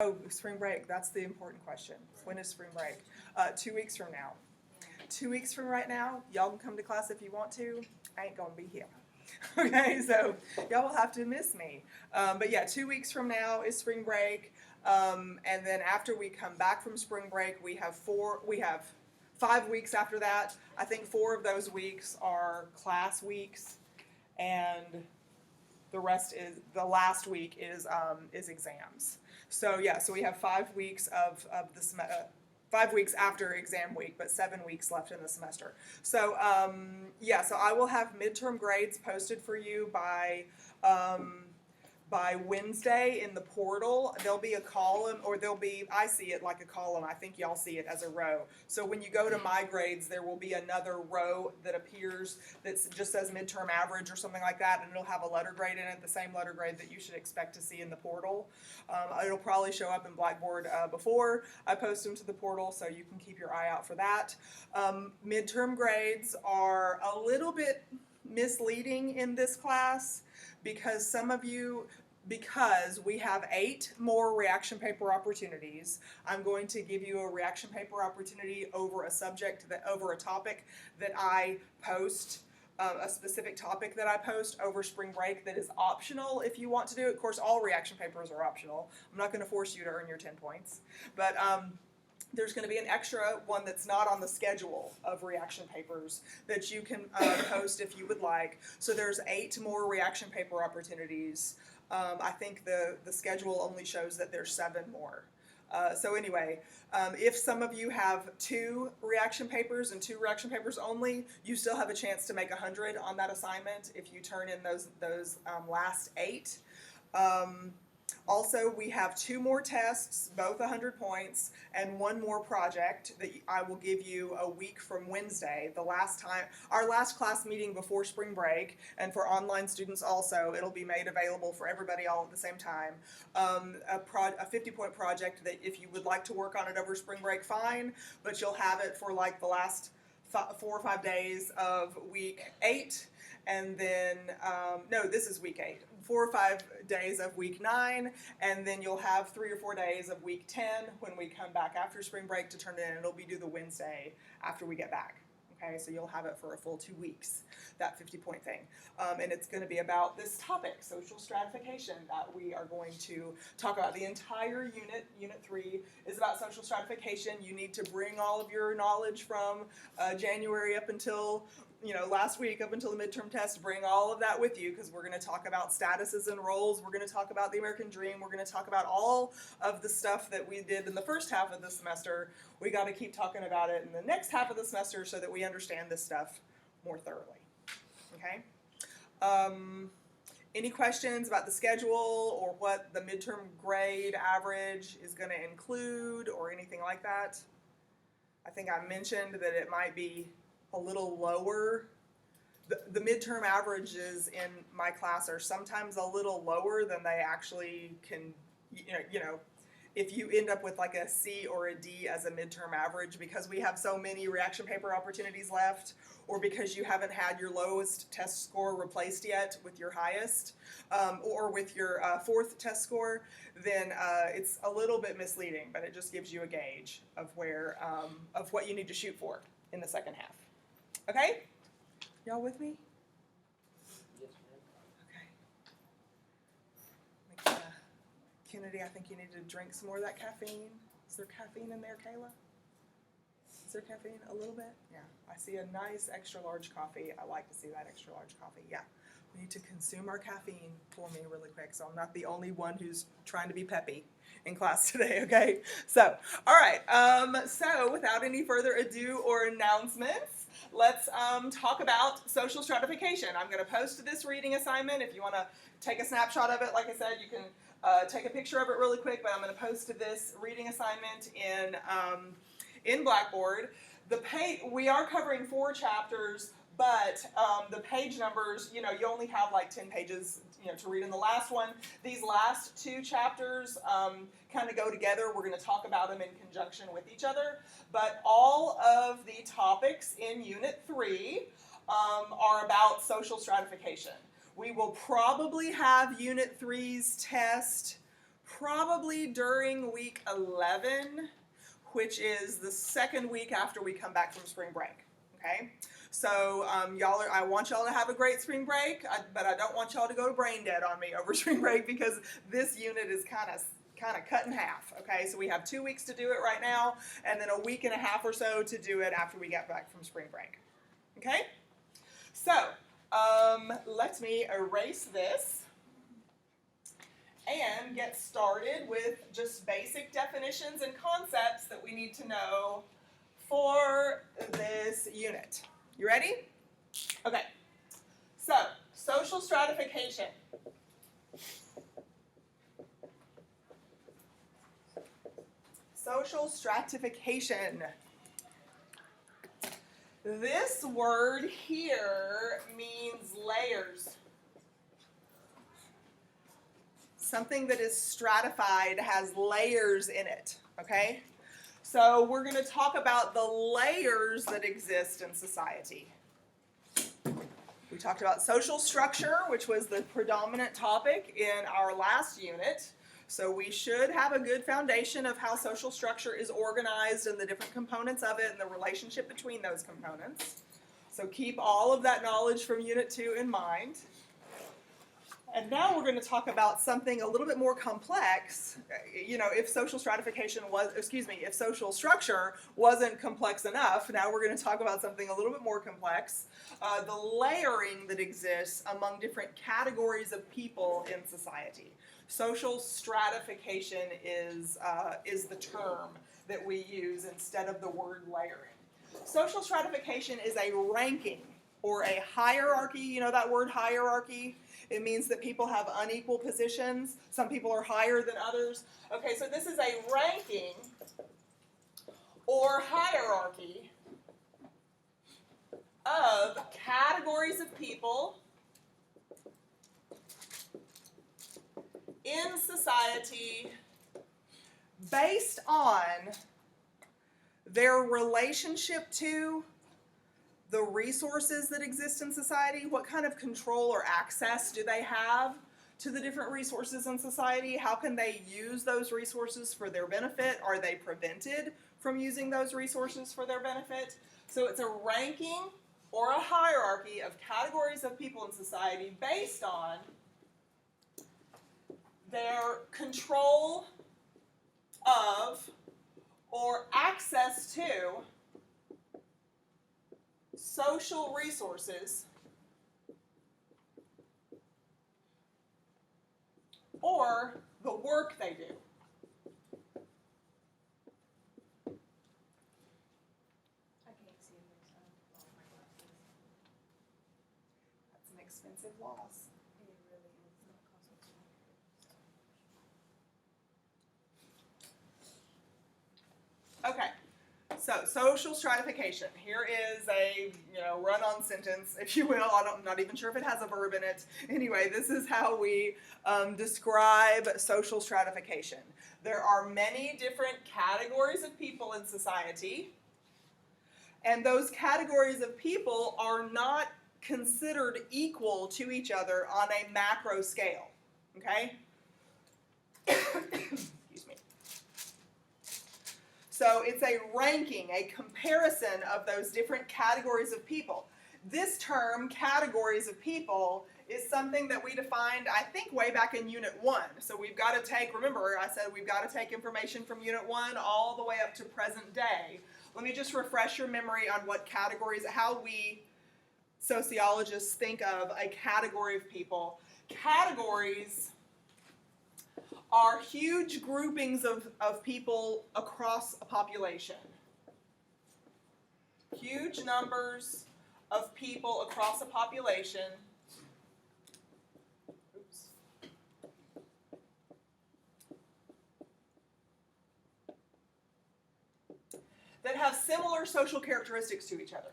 Oh, spring break, that's the important question. When is spring break? 2 weeks from now. 2 weeks from right now, y'all can come to class if you want to. I ain't gonna be here. Okay, so y'all will have to miss me. But yeah, 2 weeks from now is spring break. And then after we come back from spring break, we have 5 weeks after that. I think 4 of those weeks are class weeks, and the last week is exams. So yeah, so we have 5 weeks of the 5 weeks after exam week, but 7 weeks left in the semester. So yeah, so I will have midterm grades posted for you by Wednesday in the portal. There'll be a column, or I see it like a column. I think y'all see it as a row. So when you go to my grades, there will be another row that appears that just says midterm average or something like that, and it'll have a letter grade in it, the same letter grade that you should expect to see in the portal. It'll probably show up in Blackboard before I post them to the portal, so you can keep your eye out for that. Midterm grades are a little bit misleading in this class because we have 8 more reaction paper opportunities. I'm going to give you a reaction paper opportunity over a topic that I post, a specific topic that I post over spring break that is optional if you want to do it. Of course, all reaction papers are optional. I'm not going to force you to earn your 10 points, but there's going to be an extra one that's not on the schedule of reaction papers that you can post if you would like. So there's 8 more reaction paper opportunities. I think the schedule only shows that there's 7 more. So anyway, if some of you have 2 reaction papers and 2 reaction papers only, you still have a chance to make 100 on that assignment if you turn in those last 8. Also, we have 2 more tests, both 100 points, and 1 more project that I will give you a week from Wednesday, our last class meeting before spring break, and for online students also. It'll be made available for everybody all at the same time. A 50-point project that if you would like to work on it over spring break, fine, but you'll have it for like the last 4 or 5 days of week 8. And then, no, this is week 8. 4 or 5 days of week 9, and then you'll have 3 or 4 days of week 10 when we come back after spring break to turn it in. It'll be due the Wednesday after we get back. Okay, so you'll have it for a full 2 weeks, that 50-point thing. And it's going to be about this topic, social stratification, that we are going to talk about. The entire Unit 3, is about social stratification. You need to bring all of your knowledge from January up until last week up until the midterm test, bring all of that with you, because we're going to talk about statuses and roles. We're going to talk about the American dream. We're going to talk about all of the stuff that we did in the first half of the semester. We got to keep talking about it in the next half of the semester so that we understand this stuff more thoroughly. Okay? Any questions about the schedule or what the midterm grade average is going to include or anything like that? I think I mentioned that it might be a little lower. The midterm averages in my class are sometimes a little lower than they actually can, if you end up with like a C or a D as a midterm average because we have so many reaction paper opportunities left, or because you haven't had your lowest test score replaced yet with your highest, or with your 4th test score, then it's a little bit misleading, but it just gives you a gauge of of what you need to shoot for in the second half. Okay? Y'all with me? Yes, ma'am. Okay. Kennedy, I think you need to drink some more of that caffeine. Is there caffeine in there, Kayla? Is there caffeine? A little bit? Yeah. I see a nice extra large coffee. I like to see that extra large coffee. Yeah. We need to consume our caffeine for me really quick, so I'm not the only one who's trying to be peppy in class today, okay? So, all right. So without any further ado or announcements, let's talk about social stratification. I'm going to post this reading assignment. If you want to take a snapshot of it, like I said, you can take a picture of it really quick, but I'm going to post this reading assignment in Blackboard. We are covering 4 chapters, but the page numbers, you only have like 10 pages, to read in the last one. These last 2 chapters kind of go together. We're going to talk about them in conjunction with each other, but all of the topics in Unit 3 are about social stratification. We will probably have Unit 3's test probably during week 11, which is the second week after we come back from spring break, okay? So I want y'all to have a great spring break, but I don't want y'all to go to brain dead on me over spring break because this unit is kind of cut in half, okay? So we have 2 weeks to do it right now, and then a week and a half or so to do it after we get back from spring break, okay? So let me erase this and get started with just basic definitions and concepts that we need to know for this unit. You ready? Okay, so social stratification. Social stratification. This word here means layers. Something that is stratified has layers in it, okay? So we're going to talk about the layers that exist in society. We talked about social structure, which was the predominant topic in our last unit. So we should have a good foundation of how social structure is organized and the different components of it and the relationship between those components. So keep all of that knowledge from Unit 2 in mind. And now we're going to talk about something a little bit more complex. You know, if social stratification if social structure wasn't complex enough, now we're going to talk about something a little bit more complex. The layering that exists among different categories of people in society. Social stratification is the term that we use instead of the word layering. Social stratification is a ranking or a hierarchy. You know that word hierarchy? It means that people have unequal positions. Some people are higher than others. Okay, so this is a ranking or hierarchy of categories of people in society based on their relationship to the resources that exist in society. What kind of control or access do they have to the different resources in society? How can they use those resources for their benefit? Are they prevented from using those resources for their benefit? So it's a ranking or a hierarchy of categories of people in society based on their control of or access to social resources or the work they do. I can't see this. I lost my glasses. That's an expensive loss. It really is. It's not cost me $200. Okay, so social stratification. Here is a run-on sentence, if you will. I'm not even sure if it has a verb in it. Anyway, this is how we describe social stratification. There are many different categories of people in society, and those categories of people are not considered equal to each other on a macro scale. Okay? Excuse me. So it's a ranking, a comparison of those different categories of people. This term, categories of people, is something that we defined, I think, way back in Unit 1. So we've got to take, remember, I said we've got to take information from Unit 1 all the way up to present day. Let me just refresh your memory on what categories, how we sociologists think of a category of people. Categories are huge groupings of people across a population. Huge numbers of people across a population. Oops. That have similar social characteristics to each other.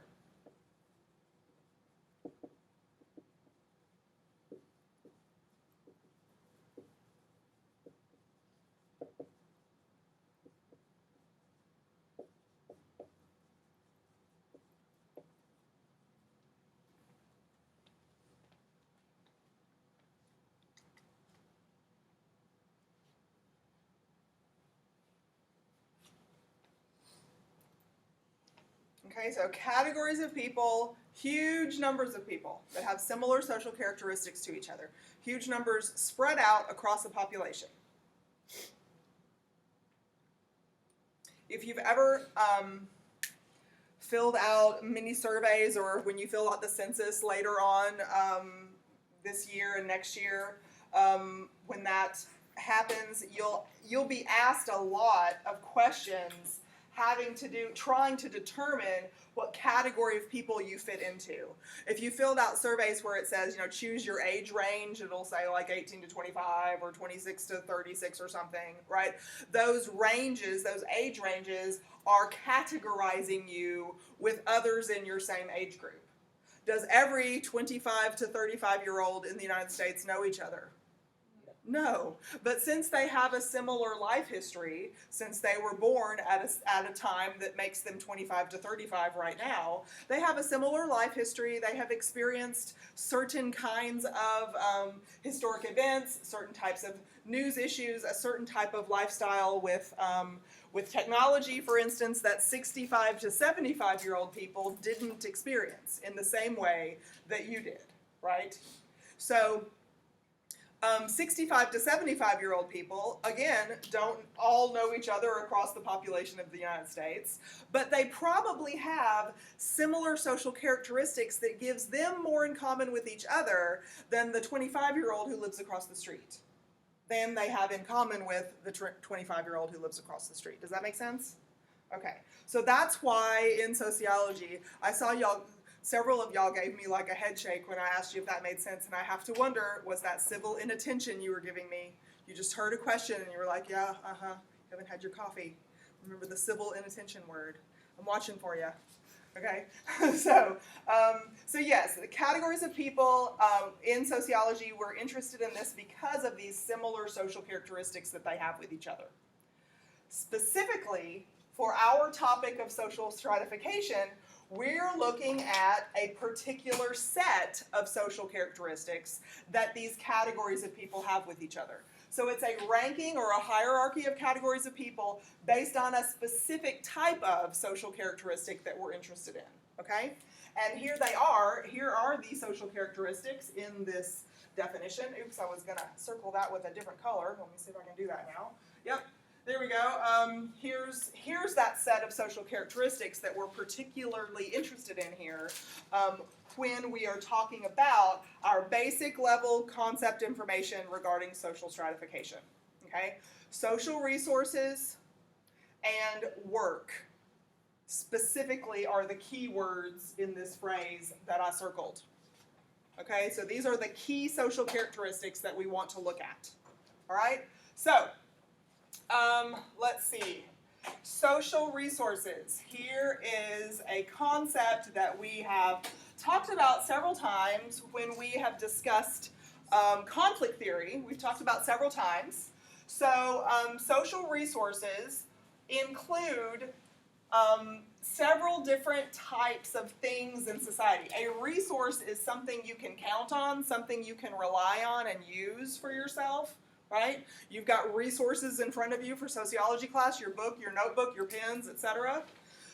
Okay, so categories of people, huge numbers of people that have similar social characteristics to each other. Huge numbers spread out across the population. If you've ever filled out mini surveys, or when you fill out the census later on this year and next year, when that happens, you'll be asked a lot of questions trying to determine what category of people you fit into. If you filled out surveys where it says, choose your age range, it'll say like 18 to 25 or 26 to 36 or something, right? Those ranges, those age ranges are categorizing you with others in your same age group. Does every 25 to 35-year-old in the United States know each other? No, but since they have a similar life history, since they were born at a time that makes them 25 to 35 right now, they have a similar life history. They have experienced certain kinds of historic events, certain types of news issues, a certain type of lifestyle with technology, for instance, that 65 to 75-year-old people didn't experience in the same way that you did, right? So 65 to 75-year-old people, again, don't all know each other across the population of the United States, but they probably have similar social characteristics that gives them more in common with each other than the 25-year-old who lives across the street. Than they have in common with the 25-year-old who lives across the street. Does that make sense? Okay, so that's why in sociology, I saw several of y'all gave me like a head shake when I asked you if that made sense, and I have to wonder, was that civil inattention you were giving me? You just heard a question and you were like, yeah, you haven't had your coffee. Remember the civil inattention word. I'm watching for you. Okay, so yes, the categories of people in sociology, we're interested in this because of these similar social characteristics that they have with each other. Specifically, for our topic of social stratification, we're looking at a particular set of social characteristics that these categories of people have with each other. So it's a ranking or a hierarchy of categories of people based on a specific type of social characteristic that we're interested in, okay? And here they are. Here are the social characteristics in this definition. Oops, I was going to circle that with a different color. Let me see if I can do that now. Yep, there we go. Here's that set of social characteristics that we're particularly interested in here when we are talking about our basic level concept information regarding social stratification. Okay? Social resources and work specifically are the key words in this phrase that I circled. Okay, so these are the key social characteristics that we want to look at. All right, so let's see. Social resources. Here is a concept that we have talked about several times when we have discussed conflict theory. We've talked about several times. So social resources include several different types of things in society. A resource is something you can count on, something you can rely on and use for yourself, right? You've got resources in front of you for sociology class, your book, your notebook, your pens, etc.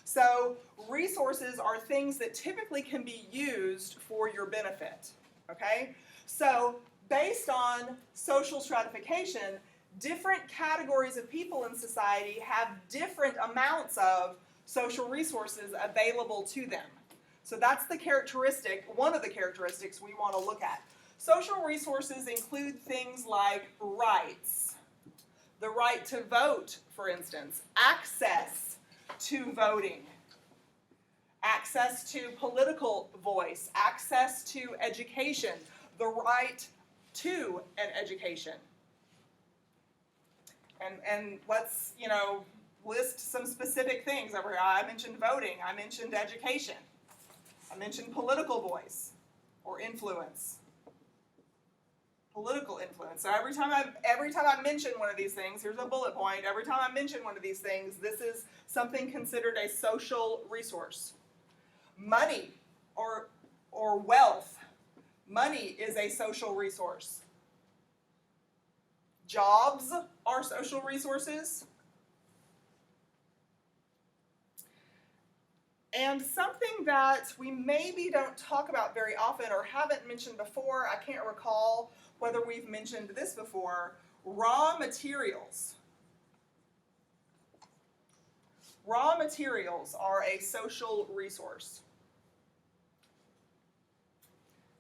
So resources are things that typically can be used for your benefit, okay? So based on social stratification, different categories of people in society have different amounts of social resources available to them. So that's the characteristic, one of the characteristics we want to look at. Social resources include things like rights, the right to vote, for instance, access to voting, access to political voice, access to education, the right to an education. And let's, list some specific things over here. I mentioned voting. I mentioned education. I mentioned political voice or influence. Political influence. So every time I mention one of these things, here's a bullet point. Every time I mention one of these things, this is something considered a social resource. Money or wealth. Money is a social resource. Jobs are social resources. And something that we maybe don't talk about very often or haven't mentioned before, I can't recall whether we've mentioned this before, raw materials. Raw materials are a social resource.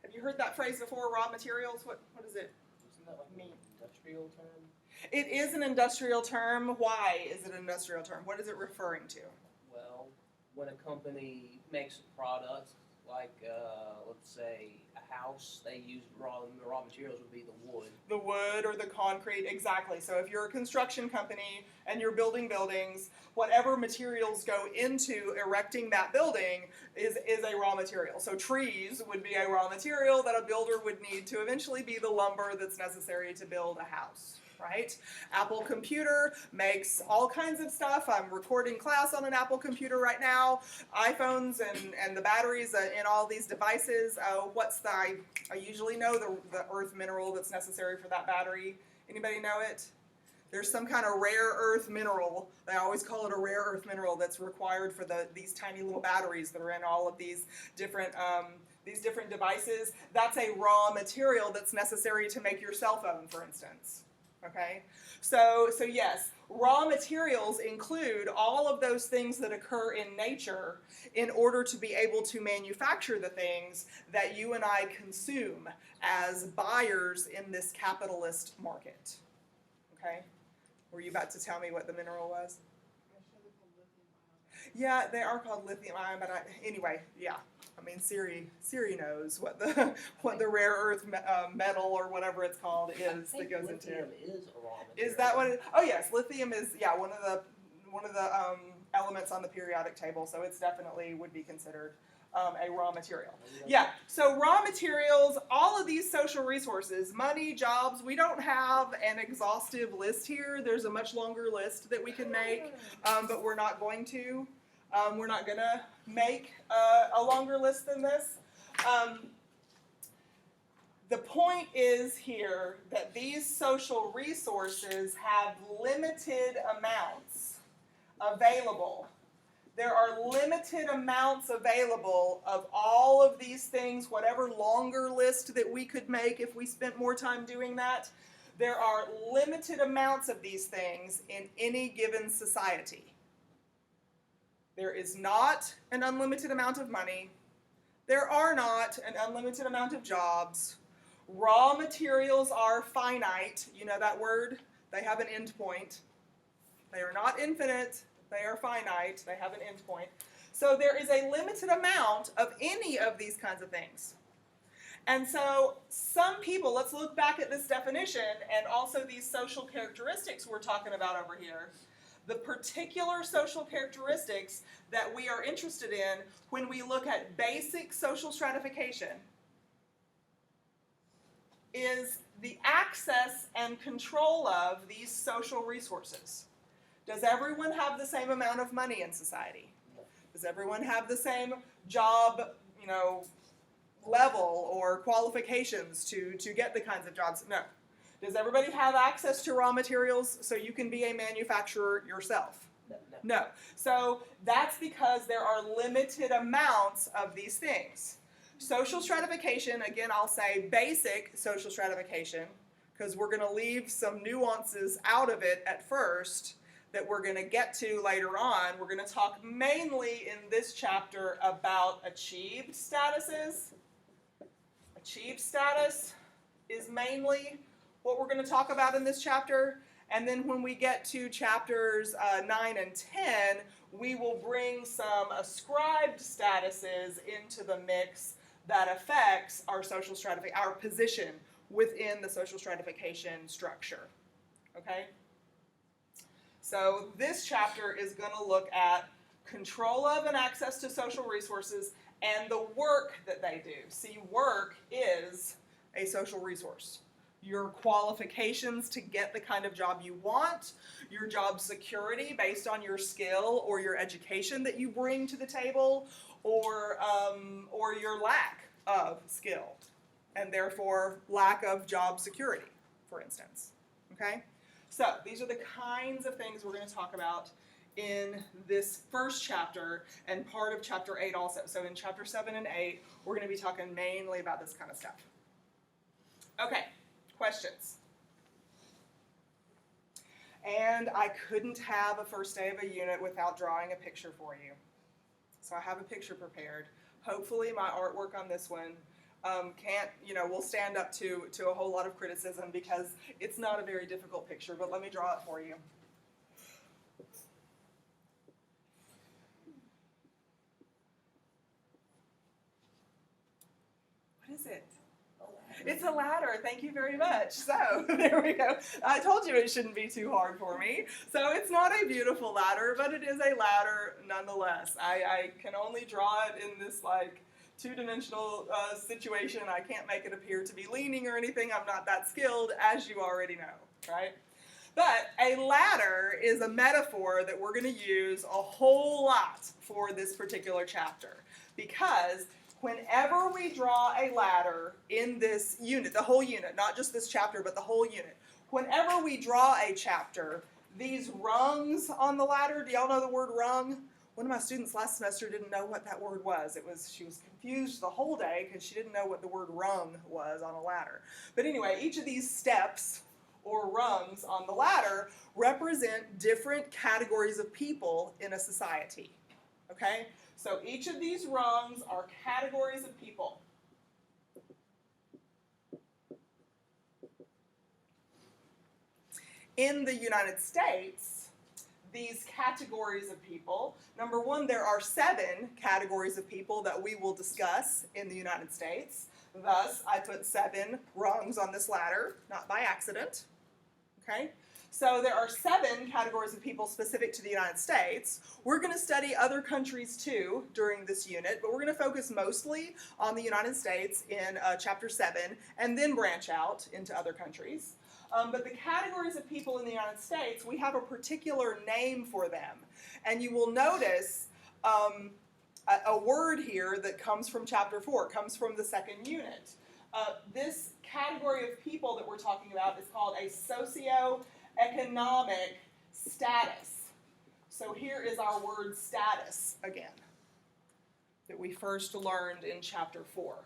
Have you heard that phrase before, raw materials? What does it Isn't that like mean? an industrial term? It is an industrial term. Why is it an industrial term? What is it referring to? Well, when a company makes a product, like let's say a house, they use the raw materials would be the wood. The wood or the concrete, exactly. So if you're a construction company and you're building buildings, whatever materials go into erecting that building is a raw material. So trees would be a raw material that a builder would need to eventually be the lumber that's necessary to build a house. Right? Apple Computer makes all kinds of stuff. I'm recording class on an Apple Computer right now. iPhones and the batteries in all these devices. I usually know the earth mineral that's necessary for that battery. Anybody know it? There's some kind of rare earth mineral. They always call it a rare earth mineral that's required for these tiny little batteries that are in all of these different devices. That's a raw material that's necessary to make your cell phone, for instance. Okay, so yes, raw materials include all of those things that occur in nature in order to be able to manufacture the things that you and I consume as buyers in this capitalist market. Okay, were you about to tell me what the mineral was? Yeah, they are called lithium ion, but anyway, yeah. I mean, Siri knows what the rare earth metal or whatever it's called is that goes into. Lithium is a raw material. Is that what it? Oh yes, lithium is one of the elements on the periodic table, so it's definitely would be considered a raw material. Yeah. So raw materials, all of these social resources, money, jobs. We don't have an exhaustive list here. There's a much longer list that we can make, but we're not going to. We're not going to make a longer list than this. The point is here that these social resources have limited amounts available. There are limited amounts available of all of these things, whatever longer list that we could make if we spent more time doing that. There are limited amounts of these things in any given society. There is not an unlimited amount of money. There are not an unlimited amount of jobs. Raw materials are finite. You know that word? They have an end point. They are not infinite. They are finite. They have an end point. So there is a limited amount of any of these kinds of things. And so some people, let's look back at this definition and also these social characteristics we're talking about over here. The particular social characteristics that we are interested in when we look at basic social stratification is the access and control of these social resources. Does everyone have the same amount of money in society? Does everyone have the same job, level or qualifications to get the kinds of jobs? No. Does everybody have access to raw materials so you can be a manufacturer yourself? No. So that's because there are limited amounts of these things. Social stratification, again, I'll say basic social stratification, because we're going to leave some nuances out of it at first that we're going to get to later on. We're going to talk mainly in this chapter about achieved statuses. Achieved status is mainly what we're going to talk about in this chapter. And then when we get to chapters 9 and 10, we will bring some ascribed statuses into the mix that affects our social stratification, our position within the social stratification structure. Okay? So this chapter is going to look at control of and access to social resources and the work that they do. See, work is a social resource. Your qualifications to get the kind of job you want, your job security based on your skill or your education that you bring to the table, or your lack of skill, and therefore lack of job security, for instance. Okay? So these are the kinds of things we're going to talk about in this first chapter and part of chapter 8 also. So in chapter 7 and 8, we're going to be talking mainly about this kind of stuff. Okay, questions? And I couldn't have a first day of a unit without drawing a picture for you. So I have a picture prepared. Hopefully my artwork on this one will stand up to a whole lot of criticism because it's not a very difficult picture, but let me draw it for you. What is it? It's a ladder. Thank you very much. So there we go. I told you it shouldn't be too hard for me. So it's not a beautiful ladder, but it is a ladder nonetheless. I can only draw it in this like two-dimensional situation. I can't make it appear to be leaning or anything. I'm not that skilled, as you already know, right? But a ladder is a metaphor that we're going to use a whole lot for this particular chapter because whenever we draw a ladder in this unit, the whole unit, not just this chapter, but the whole unit, whenever we draw a chapter, these rungs on the ladder, do y'all know the word rung? One of my students last semester didn't know what that word was. She was confused the whole day because she didn't know what the word rung was on a ladder. But anyway, each of these steps or rungs on the ladder represent different categories of people in a society, okay? So each of these rungs are categories of people. In the United States, these categories of people, number one, there are 7 categories of people that we will discuss in the United States. Thus, I put 7 rungs on this ladder, not by accident, okay? So there are 7 categories of people specific to the United States. We're going to study other countries too during this unit, but we're going to focus mostly on the United States in chapter 7 and then branch out into other countries. But the categories of people in the United States, we have a particular name for them. And you will notice a word here that comes from chapter 4, comes from the second unit. This category of people that we're talking about is called a Socio-Economic Status. So here is our word status again, that we first learned in chapter 4.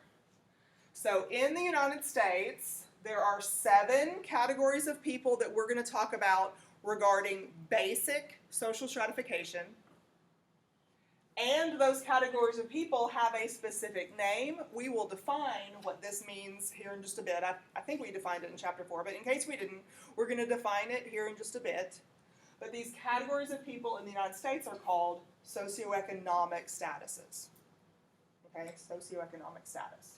So in the United States, there are 7 categories of people that we're going to talk about regarding basic social stratification. And those categories of people have a specific name. We will define what this means here in just a bit. I think we defined it in chapter 4, but in case we didn't, we're going to define it here in just a bit. But these categories of people in the United States are called socioeconomic statuses. Okay, socioeconomic status.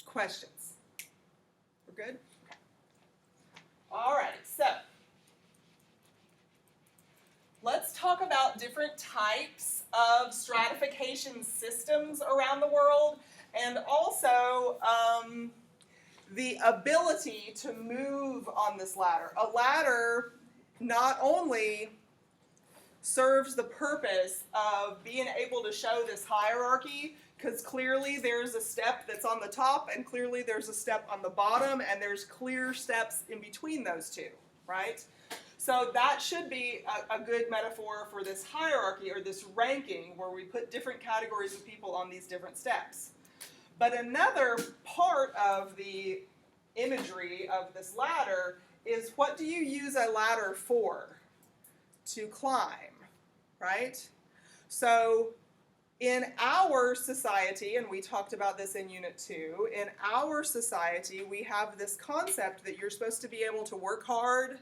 Questions? We're good? Okay. All right, so let's talk about different types of stratification systems around the world and also the ability to move on this ladder. A ladder not only serves the purpose of being able to show this hierarchy, because clearly there's a step that's on the top and clearly there's a step on the bottom and there's clear steps in between those two, right? So that should be a good metaphor for this hierarchy or this ranking where we put different categories of people on these different steps. But another part of the imagery of this ladder is, what do you use a ladder for? To climb, right? So in our society, and we talked about this in Unit 2, in our society we have this concept that you're supposed to be able to work hard,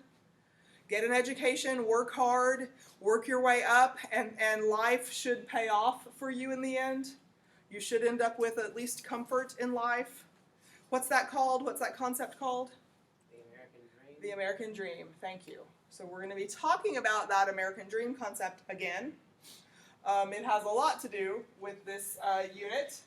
get an education, work hard, work your way up, and life should pay off for you in the end. You should end up with at least comfort in life. What's that called? What's that concept called? The American dream. The American dream, thank you. So we're going to be talking about that American dream concept again. It has a lot to do with this unit,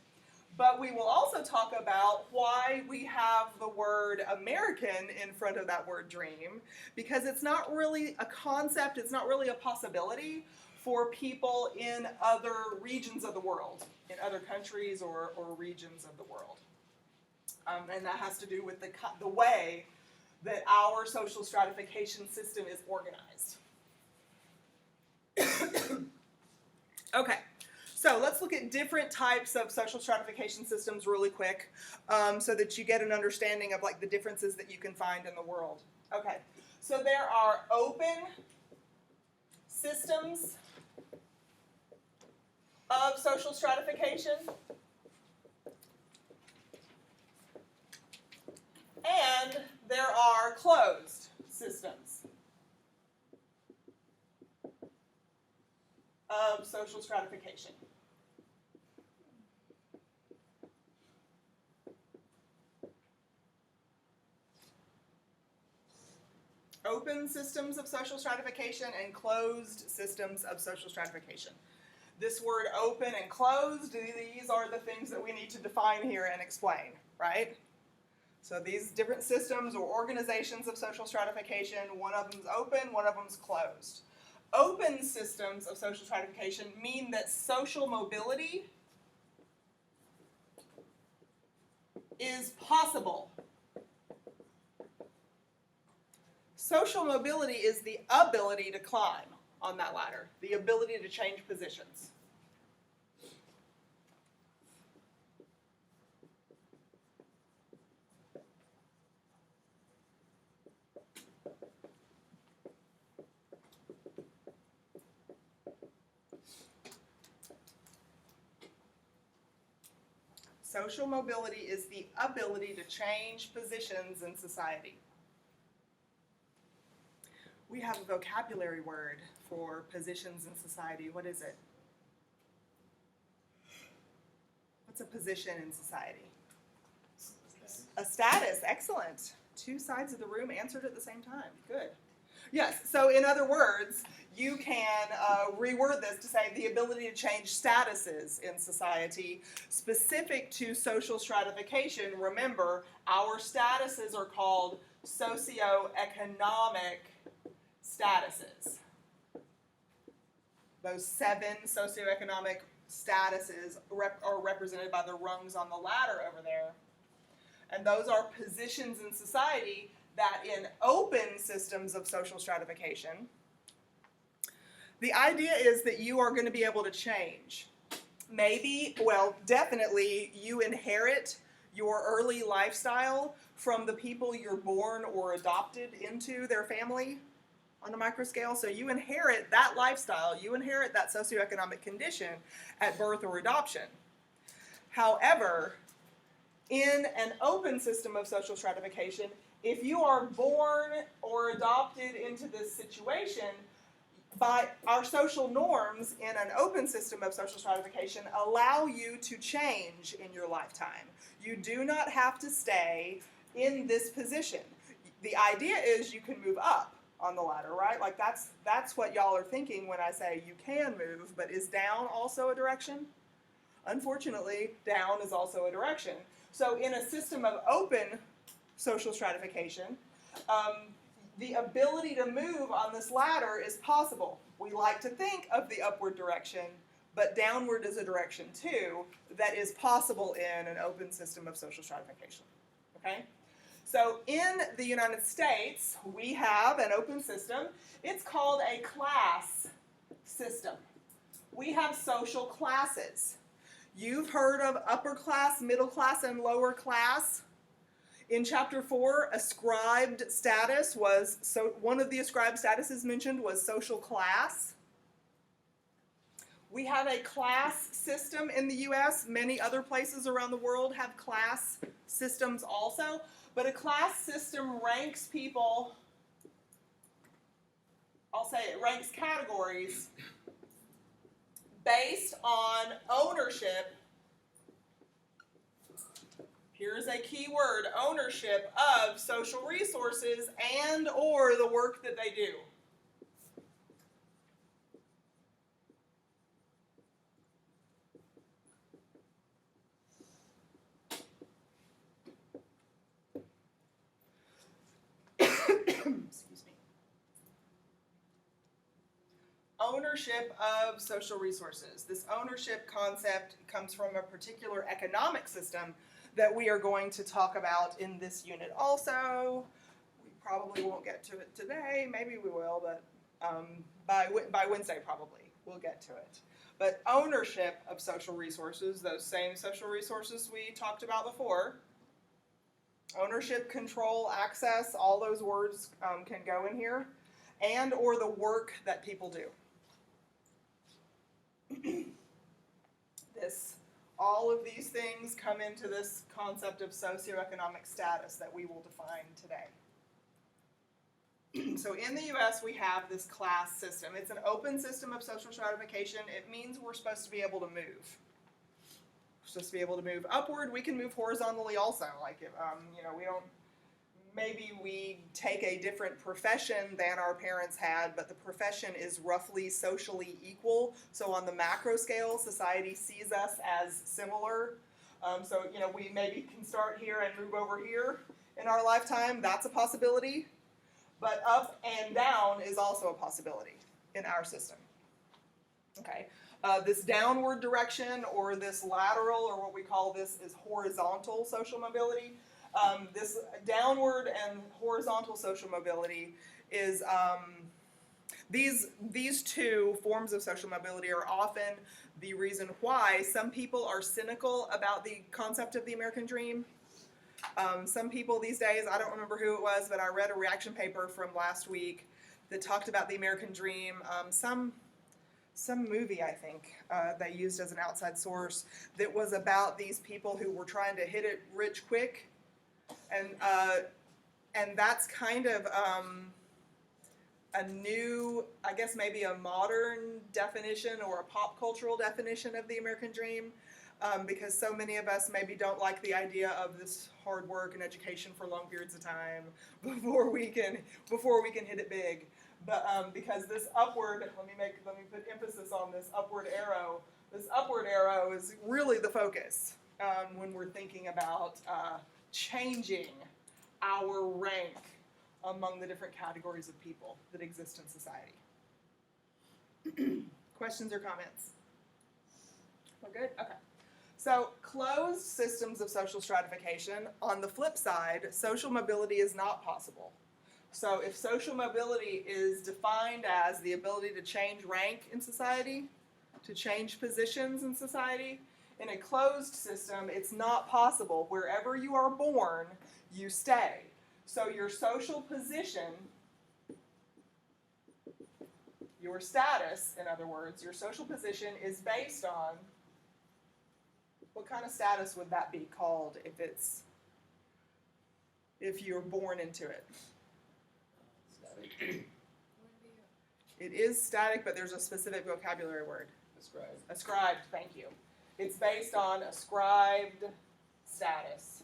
but we will also talk about why we have the word American in front of that word dream, because it's not really a concept, it's not really a possibility for people in other regions of the world, in other countries or regions of the world. And that has to do with the way that our social stratification system is organized. Okay, so let's look at different types of social stratification systems really quick, so that you get an understanding of like the differences that you can find in the world. Okay, so there are open systems of social stratification, and there are closed systems of social stratification. Open systems of social stratification and closed systems of social stratification. This word open and closed, these are the things that we need to define here and explain, right? So these different systems or organizations of social stratification, one of them is open, one of them is closed. Open systems of social stratification mean that social mobility is possible. Social mobility is the ability to climb on that ladder, the ability to change positions. Social mobility is the ability to change positions in society. We have a vocabulary word for positions in society. What is it? What's a position in society? A status. Excellent. Two sides of the room answered at the same time. Good. Yes, so in other words, you can reword this to say the ability to change statuses in society specific to social stratification. Remember, our statuses are called socioeconomic statuses. Those 7 socioeconomic statuses are represented by the rungs on the ladder over there. And those are positions in society that in open systems of social stratification, the idea is that you are going to be able to change. Maybe, well, definitely you inherit your early lifestyle from the people you're born or adopted into their family on a micro scale. So you inherit that lifestyle, you inherit that socioeconomic condition at birth or adoption. However, in an open system of social stratification, if you are born or adopted into this situation, by our social norms in an open system of social stratification allow you to change in your lifetime. You do not have to stay in this position. The idea is you can move up on the ladder, right? Like that's what y'all are thinking when I say you can move, but is down also a direction? Unfortunately, down is also a direction. So in a system of open social stratification, the ability to move on this ladder is possible. We like to think of the upward direction, but downward is a direction too that is possible in an open system of social stratification. Okay? So in the United States, we have an open system. It's called a class system. We have social classes. You've heard of upper class, middle class, and lower class. In Chapter 4, ascribed status was, so one of the ascribed statuses mentioned was social class. We have a class system in the U.S. Many other places around the world have class systems also. But a class system ranks people, I'll say it ranks categories based on ownership. Here's a key word, ownership of social resources and or the work that they do. Excuse me. Ownership of social resources. This ownership concept comes from a particular economic system that we are going to talk about in this unit also. We probably won't get to it today. Maybe we will, but by Wednesday probably we'll get to it. But ownership of social resources, those same social resources we talked about before, ownership, control, access, all those words can go in here, and or the work that people do. All of these things come into this concept of socioeconomic status that we will define today. So in the US, we have this class system. It's an open system of social stratification. It means we're supposed to be able to move. We're supposed to be able to move upward. We can move horizontally also. Like, if, we don't, maybe we take a different profession than our parents had, but the profession is roughly socially equal. So on the macro scale, society sees us as similar. So we maybe can start here and move over here in our lifetime. That's a possibility. But up and down is also a possibility in our system. Okay, this downward direction or this lateral, or what we call this is horizontal social mobility. This downward and horizontal social mobility is, these two forms of social mobility are often the reason why some people are cynical about the concept of the American dream. Some people these days, I don't remember who it was, but I read a reaction paper from last week that talked about the American dream. Some movie, I think, they used as an outside source that was about these people who were trying to hit it rich quick. And that's kind of a new, I guess maybe a modern definition or a pop cultural definition of the American dream, because so many of us maybe don't like the idea of this hard work and education for long periods of time before we can hit it big. But because this upward, let me put emphasis on this upward arrow. This upward arrow is really the focus when we're thinking about changing our rank among the different categories of people that exist in society. Questions or comments? We're good? Okay. So closed systems of social stratification, on the flip side, social mobility is not possible. So if social mobility is defined as the ability to change rank in society, to change positions in society, in a closed system, it's not possible. Wherever you are born, you stay. So your social position, your status, in other words, your social position is based on, what kind of status would that be called if you're born into it? Static. It is static, but there's a specific vocabulary word. Ascribed. Ascribed, thank you. It's based on ascribed status.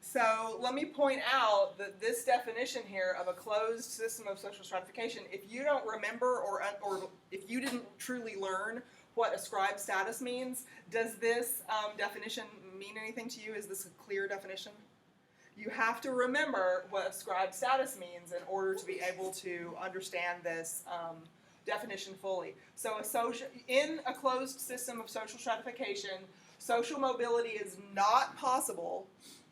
So let me point out that this definition here of a closed system of social stratification, if you don't remember or if you didn't truly learn what ascribed status means, does this definition mean anything to you? Is this a clear definition? You have to remember what ascribed status means in order to be able to understand this definition fully. So in a closed system of social stratification, social mobility is not possible.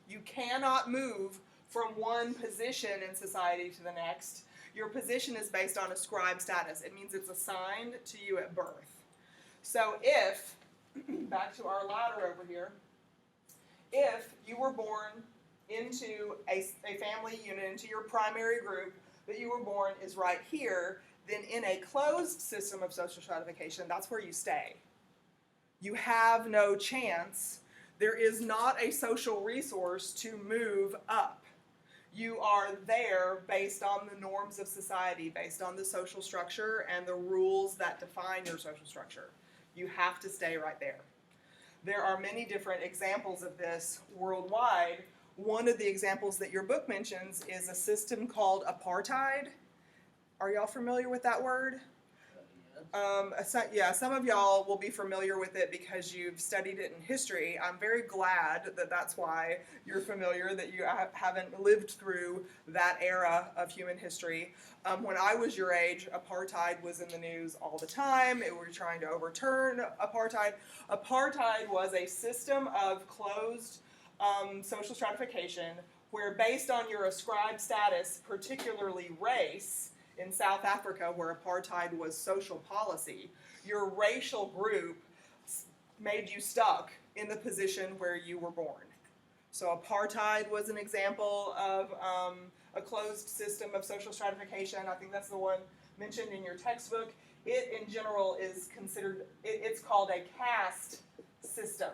You cannot move from one position in society to the next. Your position is based on ascribed status. It means it's assigned to you at birth. So if, back to our ladder over here, if you were born into a family unit, into your primary group that you were born is right here, then in a closed system of social stratification, that's where you stay. You have no chance. There is not a social resource to move up. You are there based on the norms of society, based on the social structure and the rules that define your social structure. You have to stay right there. There are many different examples of this worldwide. One of the examples that your book mentions is a system called apartheid. Are y'all familiar with that word? Some of y'all will be familiar with it because you've studied it in history. I'm very glad that that's why you're familiar, that you haven't lived through that era of human history. When I was your age, apartheid was in the news all the time. We were trying to overturn apartheid. Apartheid was a system of closed social stratification, where based on your ascribed status, particularly race, in South Africa where apartheid was social policy, your racial group made you stuck in the position where you were born. So apartheid was an example of a closed system of social stratification. I think that's the one mentioned in your textbook. It in general is considered, it's called a caste system.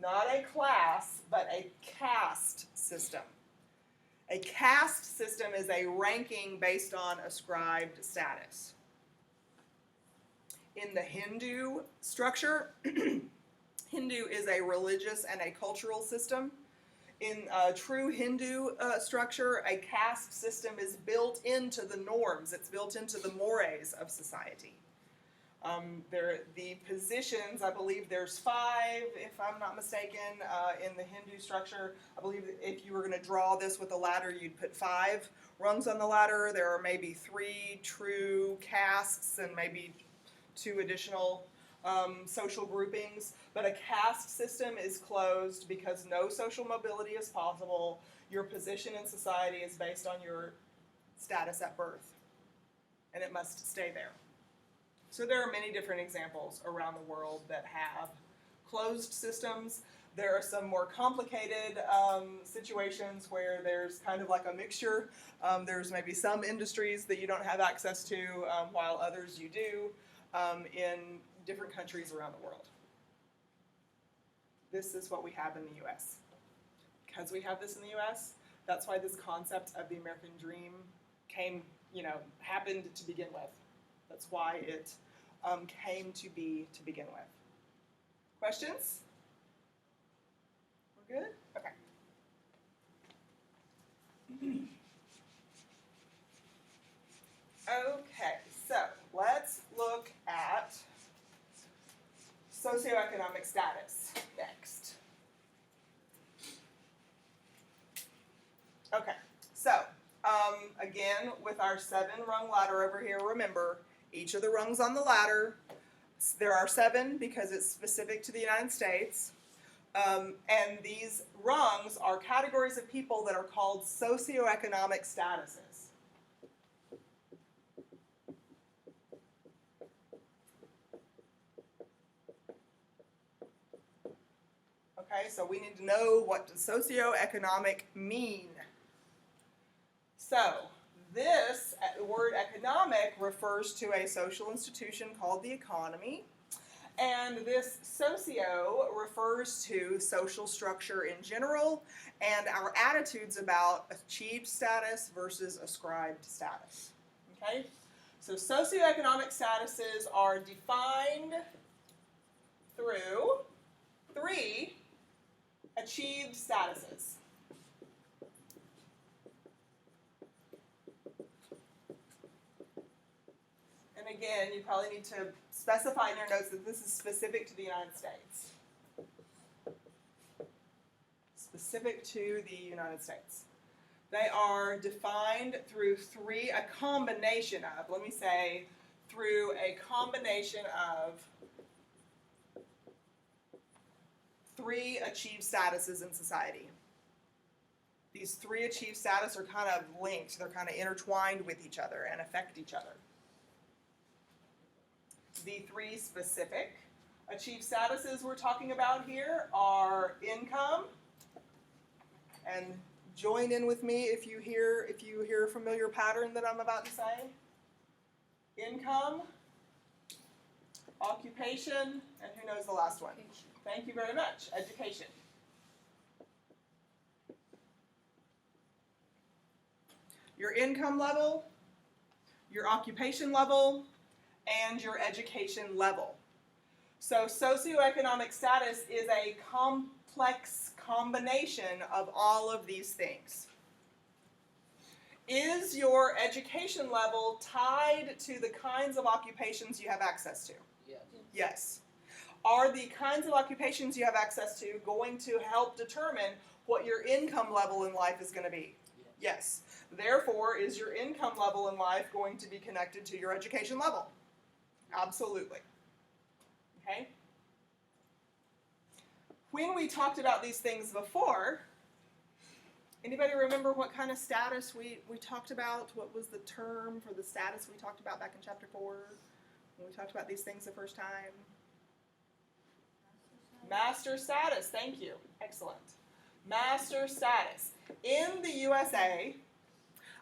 Not a class, but a caste system. A caste system is a ranking based on ascribed status. In the Hindu structure, Hindu is a religious and a cultural system. In a true Hindu structure, a caste system is built into the norms. It's built into the mores of society. The positions, I believe there's 5, if I'm not mistaken, in the Hindu structure. I believe that if you were going to draw this with a ladder, you'd put 5 rungs on the ladder. There are maybe 3 true castes and maybe 2 additional social groupings. But a caste system is closed because no social mobility is possible. Your position in society is based on your status at birth, and it must stay there. So there are many different examples around the world that have closed systems. There are some more complicated situations where there's kind of like a mixture. There's maybe some industries that you don't have access to, while others you do, in different countries around the world. This is what we have in the US. Because we have this in the US, that's why this concept of the American dream happened to begin with. That's why it came to be to begin with. Questions? We're good? Okay. Okay, so let's look at socioeconomic status next. Okay, so again, with our 7-rung ladder over here, remember, each of the rungs on the ladder, there are 7 because it's specific to the United States, and these rungs are categories of people that are called socioeconomic statuses. Okay, so we need to know what does socioeconomic mean. So, this word economic refers to a social institution called the economy, and this socio refers to social structure in general and our attitudes about achieved status versus ascribed status. Okay? So socioeconomic statuses are defined through 3 achieved statuses. And again, you probably need to specify in your notes that this is specific to the United States. Specific to the United States. They are defined through through a combination of 3 achieved statuses in society. These 3 achieved status are kind of linked. They're kind of intertwined with each other and affect each other. The 3 specific achieved statuses we're talking about here are income, and join in with me if you hear a familiar pattern that I'm about to say. Income, occupation, and who knows the last one? Thank you very much. Education. Your income level, your occupation level, and your education level. So socioeconomic status is a complex combination of all of these things. Is your education level tied to the kinds of occupations you have access to? Yes. Yes. Are the kinds of occupations you have access to going to help determine what your income level in life is going to be? Yes. Therefore, is your income level in life going to be connected to your education level? Absolutely. Okay? When we talked about these things before, Anybody remember what kind of status we talked about? What was the term for the status we talked about back in chapter 4 when we talked about these things the first time? Master status, thank you. Excellent. Master status. In the USA,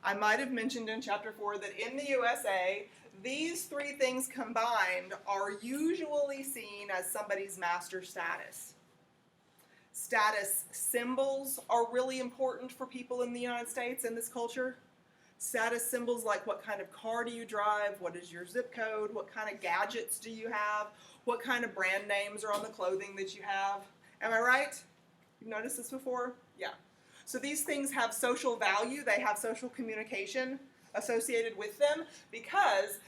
I might have mentioned in chapter 4 that in the USA, these three things combined are usually seen as somebody's master status. Status symbols are really important for people in the United States in this culture. Status symbols like what kind of car do you drive, what is your zip code, what kind of gadgets do you have, what kind of brand names are on the clothing that you have. Am I right? You've noticed this before? Yeah. So these things have social value, they have social communication associated with them because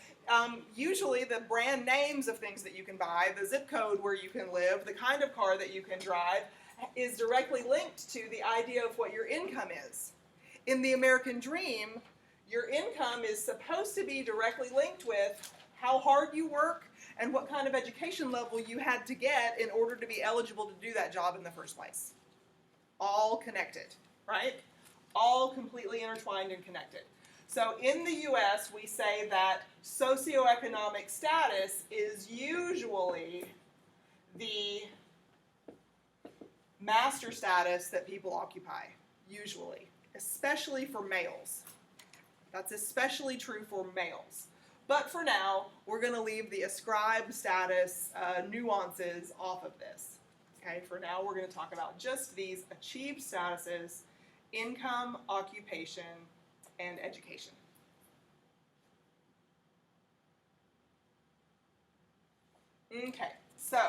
usually the brand names of things that you can buy, the zip code where you can live, the kind of car that you can drive is directly linked to the idea of what your income is. In the American dream, your income is supposed to be directly linked with how hard you work and what kind of education level you had to get in order to be eligible to do that job in the first place. All connected, right? All completely intertwined and connected. So in the US, we say that socioeconomic status is usually the master status that people occupy, usually, especially for males. That's especially true for males. But for now, we're going to leave the ascribed status nuances off of this. Okay, for now, we're going to talk about just these achieved statuses: income, occupation, and education. Okay, so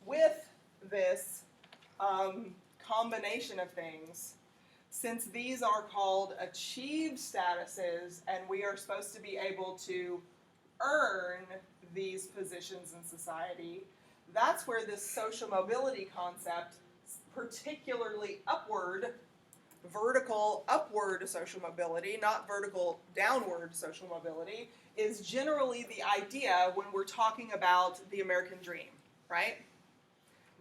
with this combination of things, since these are called achieved statuses and we are supposed to be able to earn these positions in society, that's where this social mobility concept, particularly vertical upward social mobility, not vertical downward social mobility, is generally the idea when we're talking about the American dream, right?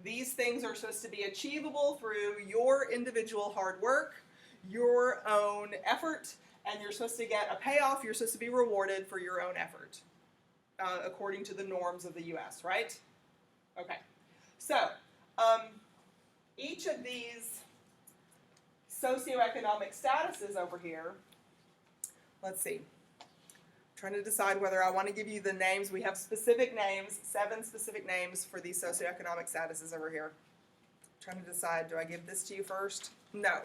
These things are supposed to be achievable through your individual hard work, your own effort, and you're supposed to get a payoff, you're supposed to be rewarded for your own effort, according to the norms of the US, right? Okay, so each of these socioeconomic statuses over here, let's see, trying to decide whether I want to give you the names. We have specific names, 7 specific names for these socioeconomic statuses over here. Trying to decide, do I give this to you first? No.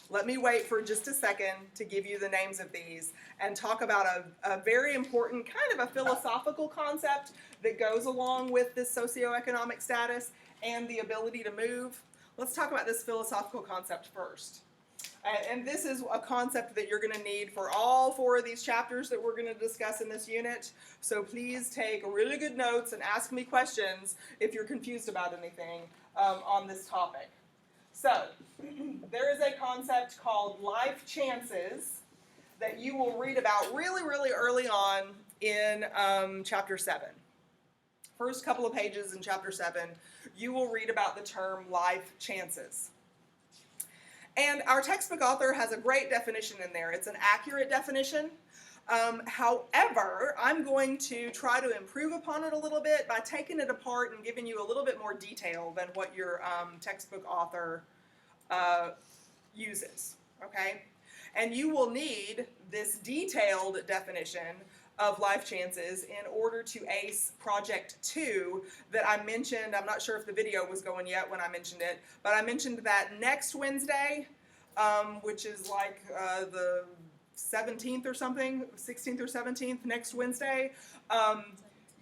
Let me wait for just a second to give you the names of these and talk about a very important kind of a philosophical concept that goes along with this socioeconomic status and the ability to move. Let's talk about this philosophical concept first. And this is a concept that you're going to need for all 4 of these chapters that we're going to discuss in this unit. So please take really good notes and ask me questions if you're confused about anything on this topic. So there is a concept called life chances that you will read about really, really early on in chapter 7. First couple of pages in chapter 7, you will read about the term life chances. And our textbook author has a great definition in there. It's an accurate definition. However, I'm going to try to improve upon it a little bit by taking it apart and giving you a little bit more detail than what your textbook author uses, okay? And you will need this detailed definition of life chances in order to ace Project 2 that I mentioned. I'm not sure if the video was going yet when I mentioned it, but I mentioned that next Wednesday, which is like the 17th or something, 16th or 17th, next Wednesday,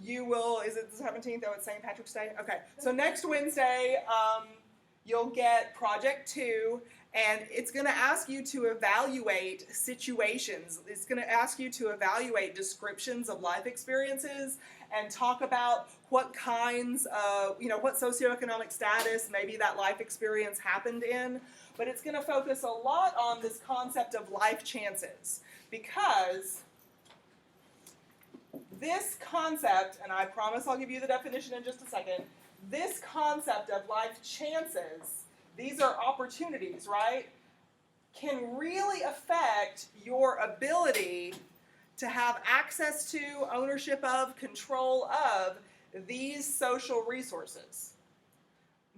you will, is it the 17th? Oh, it's St. Patrick's Day? Okay, so next Wednesday, you'll get Project 2, and it's going to ask you to evaluate situations. It's going to ask you to evaluate descriptions of life experiences and talk about what kinds of, what socioeconomic status maybe that life experience happened in. But it's going to focus a lot on this concept of life chances because this concept, and I promise I'll give you the definition in just a second, this concept of life chances, these are opportunities, right, can really affect your ability to have access to, ownership of, control of these social resources.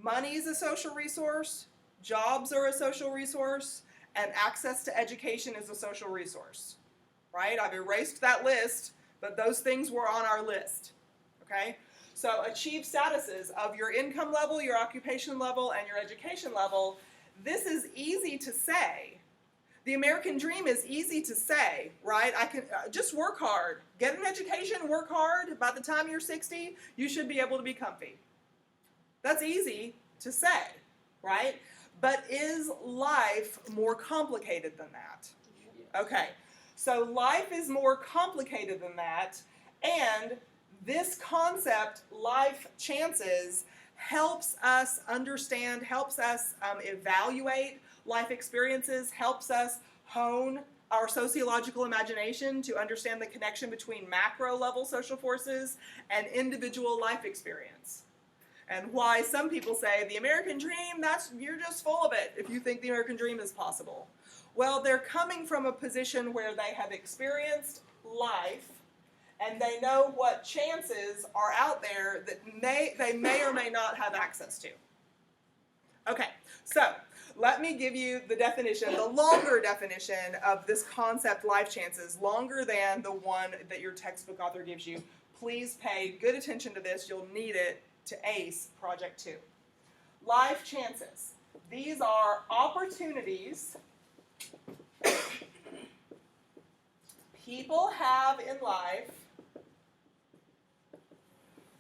Money is a social resource, jobs are a social resource, and access to education is a social resource, right? I've erased that list, but those things were on our list, okay? So achieve statuses of your income level, your occupation level, and your education level. This is easy to say. The American dream is easy to say, right? I can just work hard, get an education, work hard. By the time you're 60, you should be able to be comfy. That's easy to say, right? But is life more complicated than that? Okay, so life is more complicated than that, and this concept, life chances, helps us understand, helps us evaluate life experiences, helps us hone our sociological imagination to understand the connection between macro level social forces and individual life experience. And why some people say the American dream, you're just full of it if you think the American dream is possible. Well, they're coming from a position where they have experienced life and they know what chances are out there that they may or may not have access to. Okay, so let me give you the definition, the longer definition of this concept, life chances, longer than the one that your textbook author gives you. Please pay good attention to this. You'll need it to ace Project 2. Life chances. These are opportunities people have in life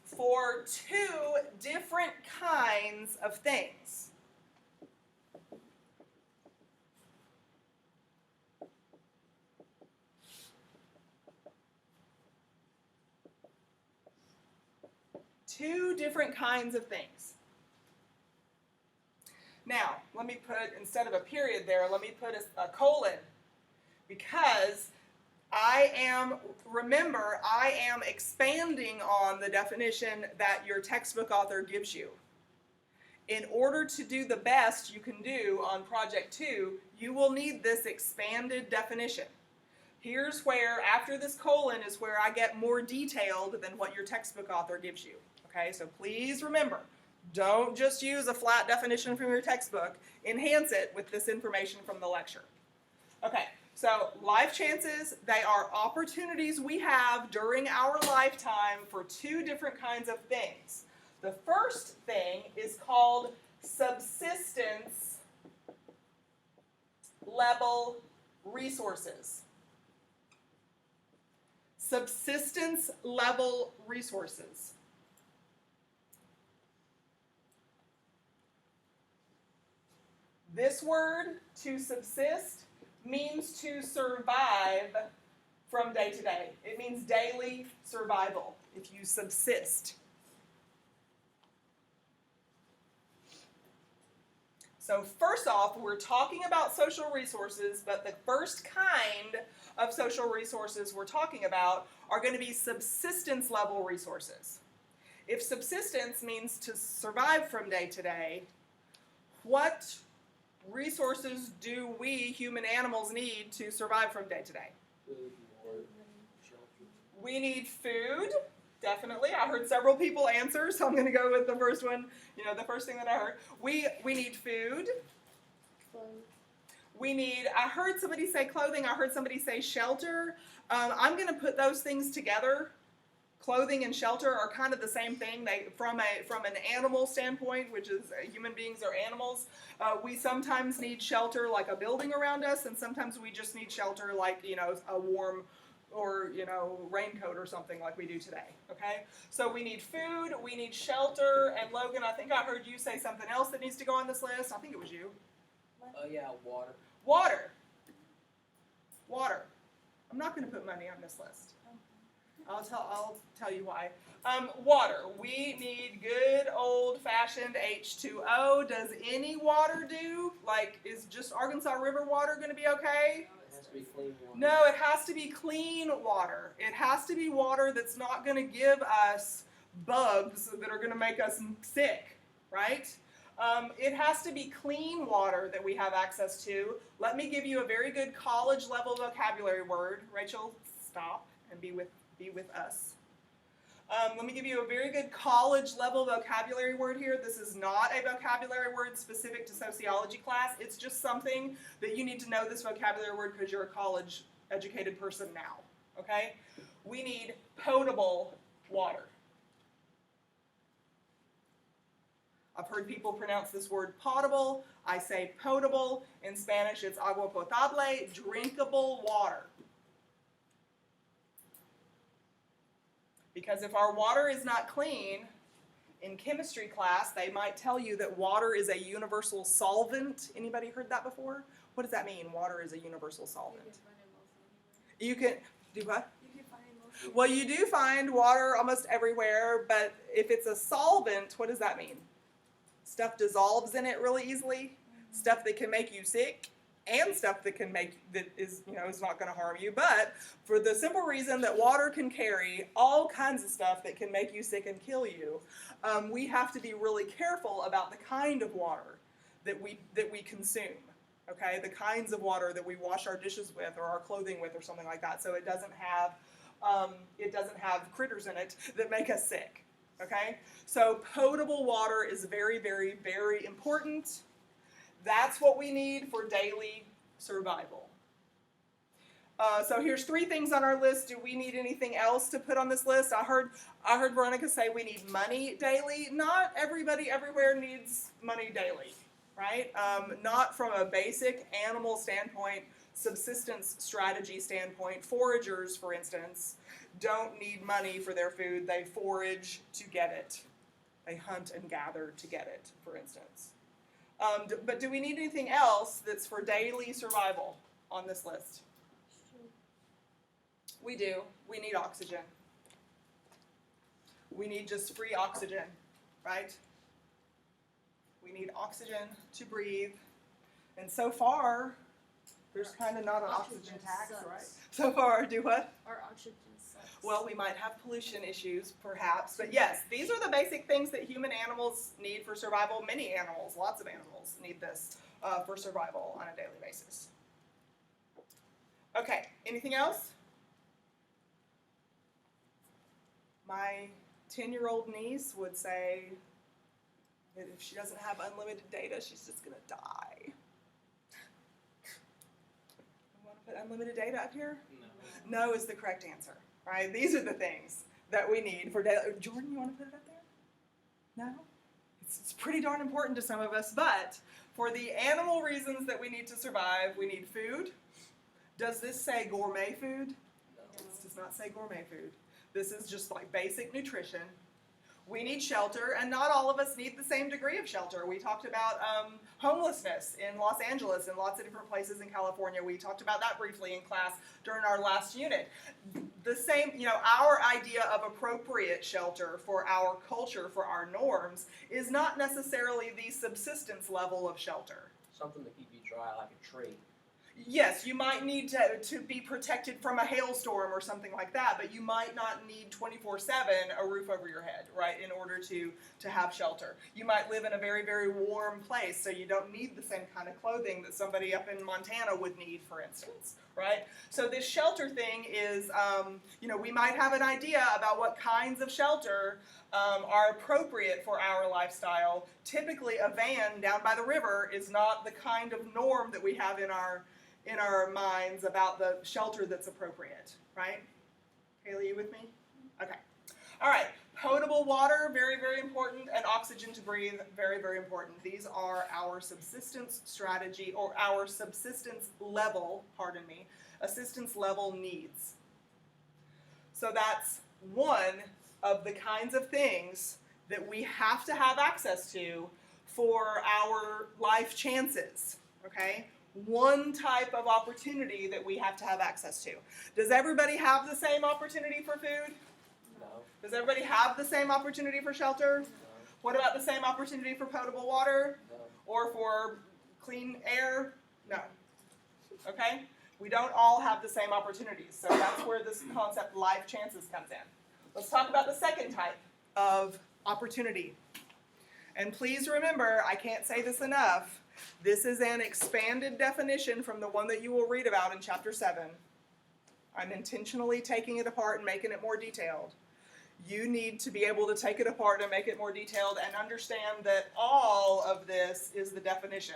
for two different kinds of things. Two different kinds of things. Now, let me put, instead of a period there, let me put a colon, because remember, I am expanding on the definition that your textbook author gives you. In order to do the best you can do on Project 2, you will need this expanded definition. Here's where, after this colon, is where I get more detailed than what your textbook author gives you. Okay, so please remember, don't just use a flat definition from your textbook. Enhance it with this information from the lecture. Okay, so life chances, they are opportunities we have during our lifetime for two different kinds of things. The first thing is called subsistence level resources. Subsistence level resources. This word, to subsist, means to survive from day to day. It means daily survival, if you subsist. So first off, we're talking about social resources, but the first kind of social resources we're talking about are going to be subsistence level resources. If subsistence means to survive from day to day, what resources do we, human animals, need to survive from day to day? Food, water, shelter. We need food, definitely. I heard several people answer, so I'm going to go with the first one, the first thing that I heard. We need food. I heard somebody say clothing, I heard somebody say shelter. I'm going to put those things together. Clothing and shelter are kind of the same thing. They, from an animal standpoint, which is human beings are animals, we sometimes need shelter like a building around us, and sometimes we just need shelter like, a warm or, raincoat or something like we do today, okay? So we need food, we need shelter, and Logan, I think I heard you say something else that needs to go on this list. I think it was you. Yeah, water. Water. I'm not going to put money on this list. I'll tell you why. Water. We need good old-fashioned H2O. Does any water do? Like, is just Arkansas River water going to be okay? It has to be clean water. No, it has to be clean water. It has to be water that's not going to give us bugs that are going to make us sick, right? It has to be clean water that we have access to. Let me give you a very good college level vocabulary word. Rachel, stop and be with us. Let me give you a very good college level vocabulary word here. This is not a vocabulary word specific to sociology class. It's just something that you need to know this vocabulary word because you're a college educated person now, okay? We need potable water. I've heard people pronounce this word potable. I say potable. In Spanish, it's agua potable, drinkable water. Because if our water is not clean, in chemistry class, they might tell you that water is a universal solvent. Anybody heard that before? What does that mean, water is a universal solvent? You can do what? You can find it mostly. Well, you do find water almost everywhere, but if it's a solvent, what does that mean? Stuff dissolves in it really easily, stuff that can make you sick, and stuff that is not going to harm you. But for the simple reason that water can carry all kinds of stuff that can make you sick and kill you, we have to be really careful about the kind of water that we consume. Okay, the kinds of water that we wash our dishes with or our clothing with or something like that, so it doesn't have critters in it that make us sick. Okay, so potable water is very, very, very important. That's what we need for daily survival. So here's 3 things on our list. Do we need anything else to put on this list? I heard Veronica say we need money daily. Not everybody everywhere needs money daily, right? Not from a basic animal standpoint, subsistence strategy standpoint. Foragers, for instance, don't need money for their food. They forage to get it. They hunt and gather to get it, for instance. But do we need anything else that's for daily survival on this list? We do. We need oxygen. We need just free oxygen, right? We need oxygen to breathe. And so far, there's kind of not an oxygen tax, sucks. right? So far, do what? Our oxygen sucks. Well, we might have pollution issues, perhaps, but yes, these are the basic things that human animals need for survival. Many animals, lots of animals, need this for survival on a daily basis. Okay, anything else? My 10-year-old niece would say that if she doesn't have unlimited data, she's just going to die. You want to put unlimited data up here? No is the correct answer. Right? These are the things that we need for daily. Jordan, you want to put it up there? No? It's pretty darn important to some of us, but for the animal reasons that we need to survive, we need food. Does this say gourmet food? No. This does not say gourmet food. This is just like basic nutrition. We need shelter, and not all of us need the same degree of shelter. We talked about homelessness in Los Angeles and lots of different places in California. We talked about that briefly in class during our last unit. The same, our idea of appropriate shelter for our culture, for our norms, is not necessarily the subsistence level of shelter. Something to keep you dry, like a tree. Yes, you might need to be protected from a hailstorm or something like that, but you might not need 24/7 a roof over your head, right, in order to have shelter. You might live in a very, very warm place, so you don't need the same kind of clothing that somebody up in Montana would need, for instance, right? So this shelter thing is, we might have an idea about what kinds of shelter are appropriate for our lifestyle. Typically, a van down by the river is not the kind of norm that we have in our minds about the shelter that's appropriate, right? Kaylee, you with me? Okay. All right. Potable water, very, very important, and oxygen to breathe, very, very important. These are our subsistence strategy, or our subsistence level, assistance level needs. So that's one of the kinds of things that we have to have access to for our life chances, okay? One type of opportunity that we have to have access to. Does everybody have the same opportunity for food? No. Does everybody have the same opportunity for shelter? No. What about the same opportunity for potable water? No. Or for clean air? No. Okay? We don't all have the same opportunities, so that's where this concept life chances comes in. Let's talk about the second type of opportunity. And please remember, I can't say this enough, this is an expanded definition from the one that you will read about in Chapter 7. I'm intentionally taking it apart and making it more detailed. You need to be able to take it apart and make it more detailed and understand that all of this is the definition.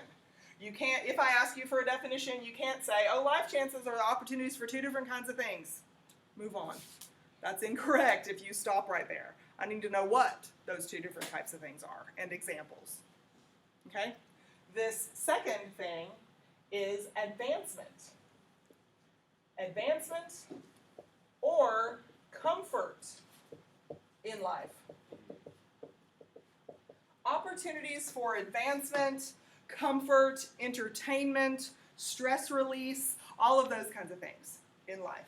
You can't, if I ask you for a definition, you can't say, oh, life chances are the opportunities for two different kinds of things. Move on. That's incorrect if you stop right there. I need to know what those two different types of things are and examples. Okay? This second thing is advancement. Advancement or comfort in life. Opportunities for advancement, comfort, entertainment, stress release, all of those kinds of things in life.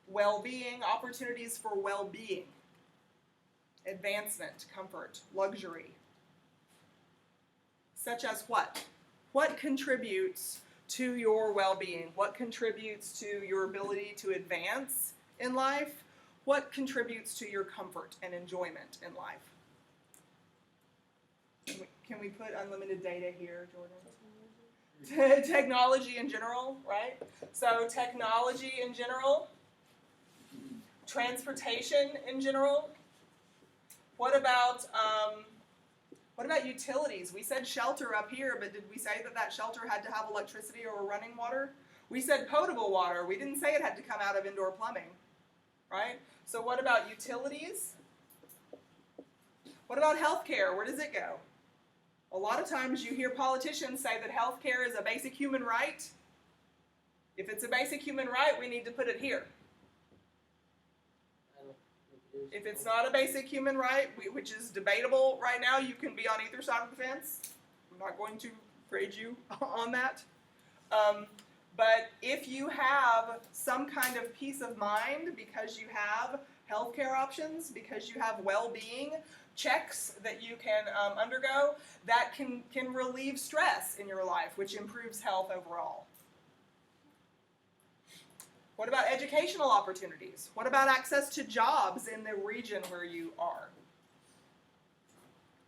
Well-being, opportunities for well-being. Advancement, comfort, luxury. Such as what? What contributes to your well-being? What contributes to your ability to advance in life? What contributes to your comfort and enjoyment in life? Can we put unlimited data here, Jordan? Technology in general, right? So technology in general, transportation in general. What about utilities? We said shelter up here, but did we say that shelter had to have electricity or running water? We said potable water. We didn't say it had to come out of indoor plumbing, right? So what about utilities? What about healthcare? Where does it go? A lot of times you hear politicians say that healthcare is a basic human right. If it's a basic human right, we need to put it here. If it's not a basic human right, which is debatable right now, you can be on either side of the fence. I'm not going to grade you on that. But if you have some kind of peace of mind because you have healthcare options, because you have well-being checks that you can undergo, that can relieve stress in your life, which improves health overall. What about educational opportunities? What about access to jobs in the region where you are?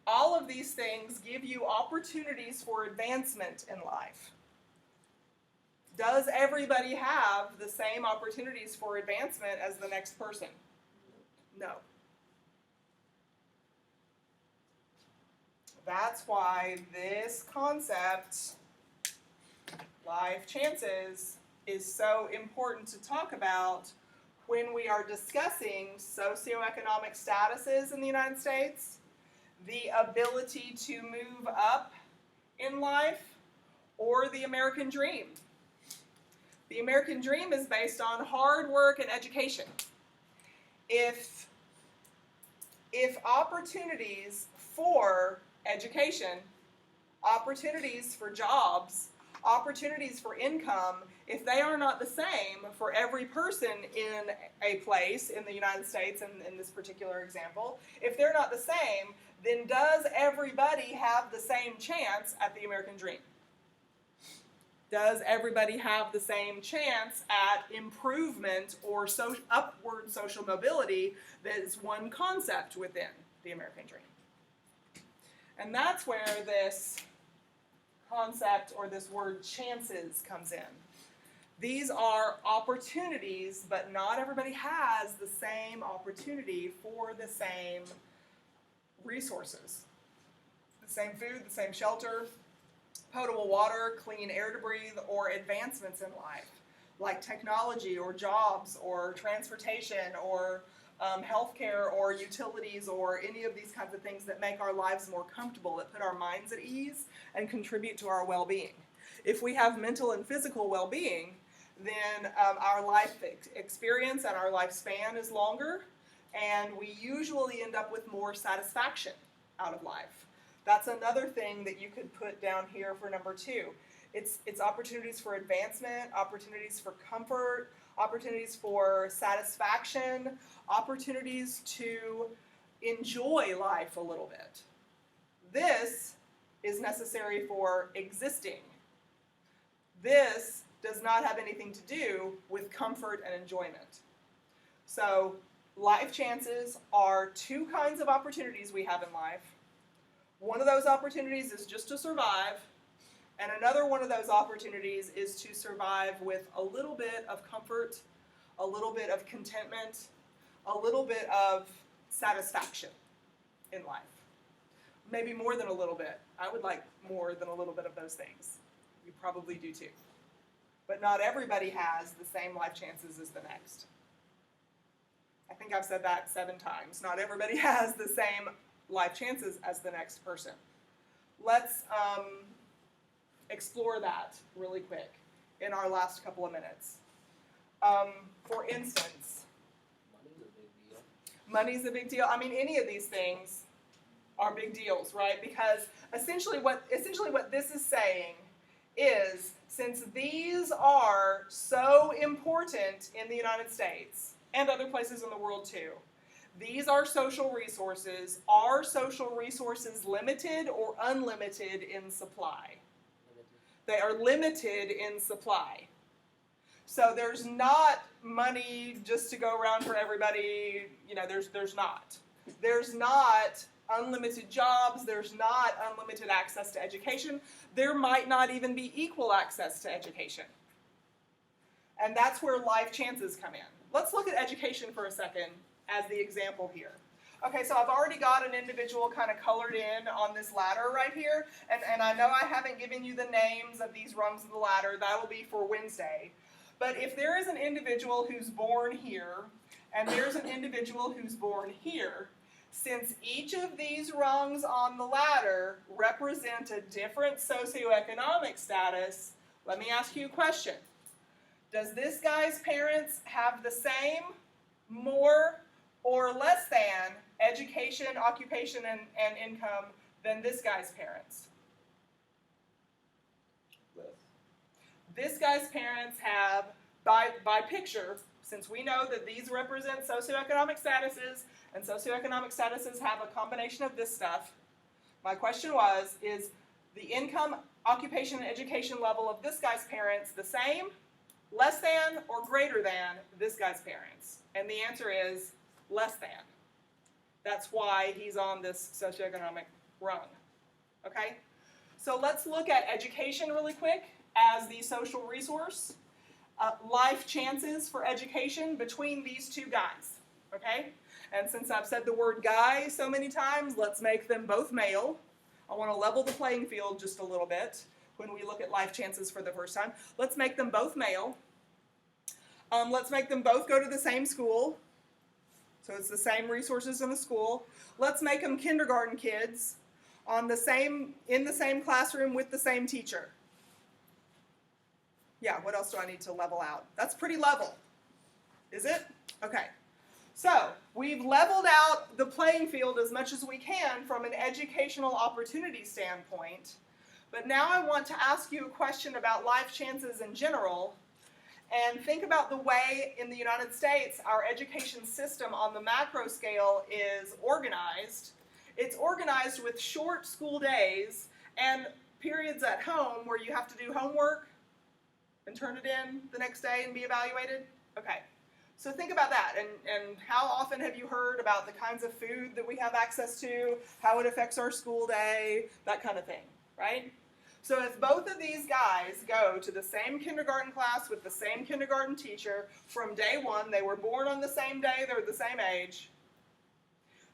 All of these things give you opportunities for advancement in life. Does everybody have the same opportunities for advancement as the next person? No. That's why this concept, life chances, is so important to talk about when we are discussing socioeconomic statuses in the United States, the ability to move up in life, or the American dream. The American dream is based on hard work and education. If opportunities for education, opportunities for jobs, opportunities for income, if they are not the same for every person in a place in the United States, in this particular example, if they're not the same, then does everybody have the same chance at the American dream? Does everybody have the same chance at improvement or upward social mobility that is one concept within the American dream? And that's where this concept or this word chances comes in. These are opportunities, but not everybody has the same opportunity for the same resources. The same food, the same shelter, potable water, clean air to breathe, or advancements in life, like technology or jobs or transportation or healthcare or utilities or any of these kinds of things that make our lives more comfortable, that put our minds at ease and contribute to our well-being. If we have mental and physical well-being, then our life experience and our lifespan is longer, and we usually end up with more satisfaction out of life. That's another thing that you could put down here for number 2. It's opportunities for advancement, opportunities for comfort, opportunities for satisfaction, opportunities to enjoy life a little bit. This is necessary for existing. This does not have anything to do with comfort and enjoyment. So Life chances are two kinds of opportunities we have in life. One of those opportunities is just to survive, and another one of those opportunities is to survive with a little bit of comfort, a little bit of contentment, a little bit of satisfaction in life. Maybe more than a little bit. I would like more than a little bit of those things. You probably do too. But not everybody has the same life chances as the next. I think I've said that 7 times. Not everybody has the same life chances as the next person. Let's explore that really quick in our last couple of minutes. For instance, Money's a big deal. money's a big deal. I mean, any of these things are big deals, right? Because essentially what this is saying is, since these are so important in the United States and other places in the world too, these are social resources. Are social resources limited or unlimited in supply? They are limited in supply. So there's not money just to go around for everybody. There's not. There's not unlimited jobs. There's not unlimited access to education. There might not even be equal access to education. And that's where life chances come in. Let's look at education for a second as the example here. Okay, so I've already got an individual kind of colored in on this ladder right here, and I know I haven't given you the names of these rungs of the ladder. That will be for Wednesday. But if there is an individual who's born here, and there's an individual who's born here, since each of these rungs on the ladder represent a different socioeconomic status, let me ask you a question. Does this guy's parents have the same, more, or less than education, occupation, and income than this guy's parents? Less. This guy's parents have, by picture, since we know that these represent socioeconomic statuses, and socioeconomic statuses have a combination of this stuff, my question is the income, occupation, and education level of this guy's parents the same, less than, or greater than this guy's parents? And the answer is less than. That's why he's on this socioeconomic rung. Okay? So let's look at education really quick as the social resource. Life chances for education between these two guys. Okay? And since I've said the word guy so many times, let's make them both male. I want to level the playing field just a little bit when we look at life chances for the first time. Let's make them both male. Let's make them both go to the same school. So it's the same resources in the school. Let's make them kindergarten kids in the same classroom with the same teacher. Yeah, what else do I need to level out? That's pretty level. Is it? Okay. So we've leveled out the playing field as much as we can from an educational opportunity standpoint. But now I want to ask you a question about life chances in general, and think about the way in the United States our education system on the macro scale is organized. It's organized with short school days and periods at home where you have to do homework and turn it in the next day and be evaluated. Okay, so think about that, and how often have you heard about the kinds of food that we have access to, how it affects our school day, that kind of thing, right? So if both of these guys go to the same kindergarten class with the same kindergarten teacher from day one, they were born on the same day, they're the same age,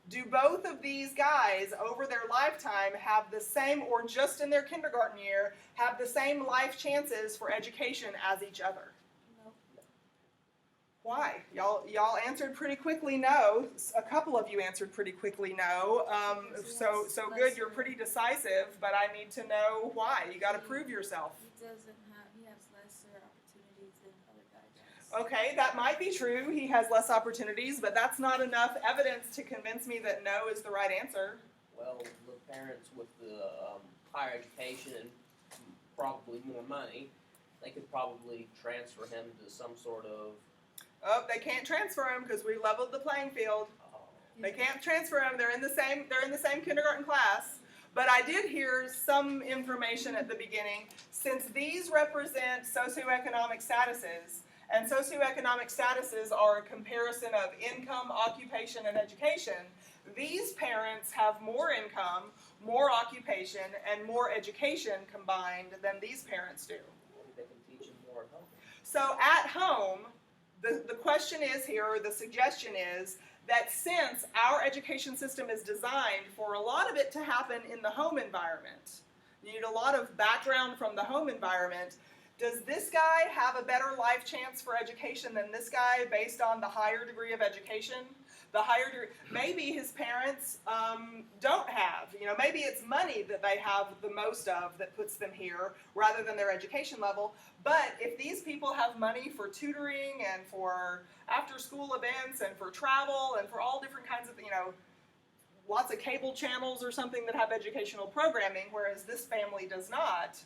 do both of these guys over their lifetime have the same, or just in their kindergarten year, have the same life chances for education as each other? No. Why? Y'all answered pretty quickly no. A couple of you answered pretty quickly no. So good, you're pretty decisive, but I need to know why. You got to prove yourself. He has lesser opportunities than other guys. Okay, that might be true. He has less opportunities, but that's not enough evidence to convince me that no is the right answer. Well, the parents with the higher education and probably more money, they could probably transfer him to some sort of... Oh, they can't transfer him because we leveled the playing field. They can't transfer them. They're in the same kindergarten class. But I did hear some information at the beginning. Since these represent socioeconomic statuses, And socioeconomic statuses are a comparison of income, occupation, and education. These parents have more income, more occupation, and more education combined than these parents do. Maybe they can teach them more at home. So at home, the question is here, or the suggestion is, that since our education system is designed for a lot of it to happen in the home environment, you need a lot of background from the home environment. Does this guy have a better life chance for education than this guy based on the higher degree of education? Maybe his parents don't have, maybe it's money that they have the most of that puts them here rather than their education level. But if these people have money for tutoring and for after school events and for travel and for all different kinds of, lots of cable channels or something that have educational programming, whereas this family does not,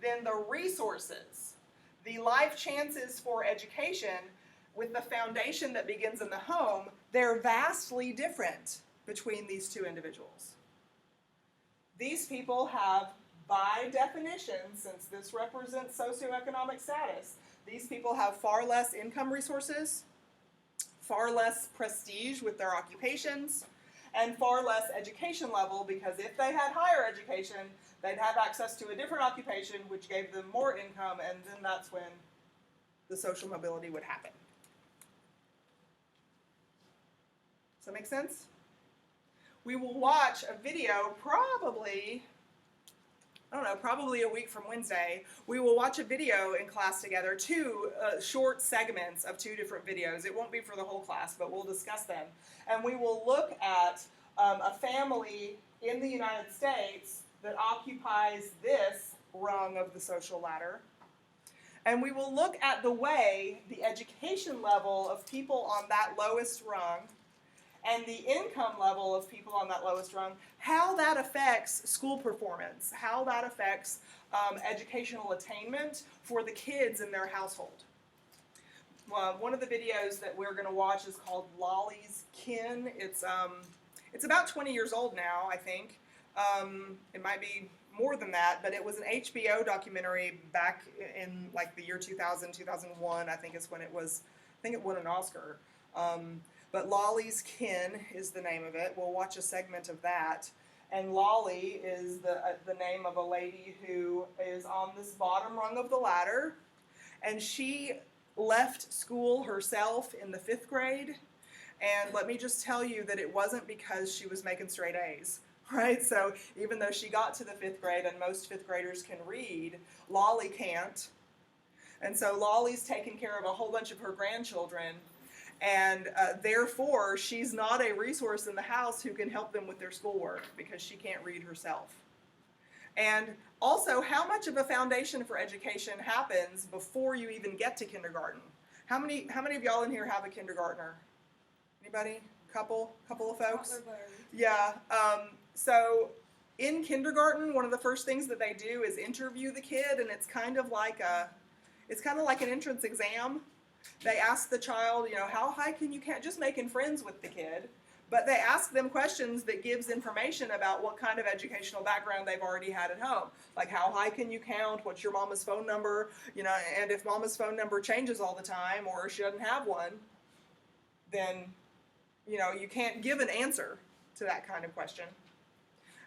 then the resources, the life chances for education with the foundation that begins in the home, they're vastly different between these two individuals. These people have, by definition, since this represents socioeconomic status, these people have far less income resources, far less prestige with their occupations, and far less education level, because if they had higher education, they'd have access to a different occupation, which gave them more income, and then that's when the social mobility would happen. Does that make sense? We will watch a video probably a week from Wednesday. We will watch a video in class together, two short segments of two different videos. It won't be for the whole class, but we'll discuss them. And we will look at a family in the United States that occupies this rung of the social ladder. And we will look at the way the education level of people on that lowest rung and the income level of people on that lowest rung, how that affects school performance, how that affects educational attainment for the kids in their household. One of the videos that we're going to watch is called Lolly's Kin. It's about 20 years old now, I think. It might be more than that, but it was an HBO documentary back in like the year 2000, 2001, I think is when it was, I think it won an Oscar. But Lolly's Kin is the name of it. We'll watch a segment of that. And Lolly is the name of a lady who is on this bottom rung of the ladder. And she left school herself in the 5th grade. And let me just tell you that it wasn't because she was making straight A's. Right? So even though she got to the 5th grade and most 5th graders can read, Lolly can't. And so Lolly's taking care of a whole bunch of her grandchildren. And therefore, she's not a resource in the house who can help them with their schoolwork because she can't read herself. And also, how much of a foundation for education happens before you even get to kindergarten? How many of y'all in here have a kindergartner? Anybody? Couple of folks? Yeah. So in kindergarten, one of the first things that they do is interview the kid, and it's kind of like an entrance exam. They ask the child, how high can you count? Just making friends with the kid. But they ask them questions that gives information about what kind of educational background they've already had at home. Like, how high can you count? What's your mama's phone number? And if mama's phone number changes all the time or she doesn't have one, then, you can't give an answer to that kind of question.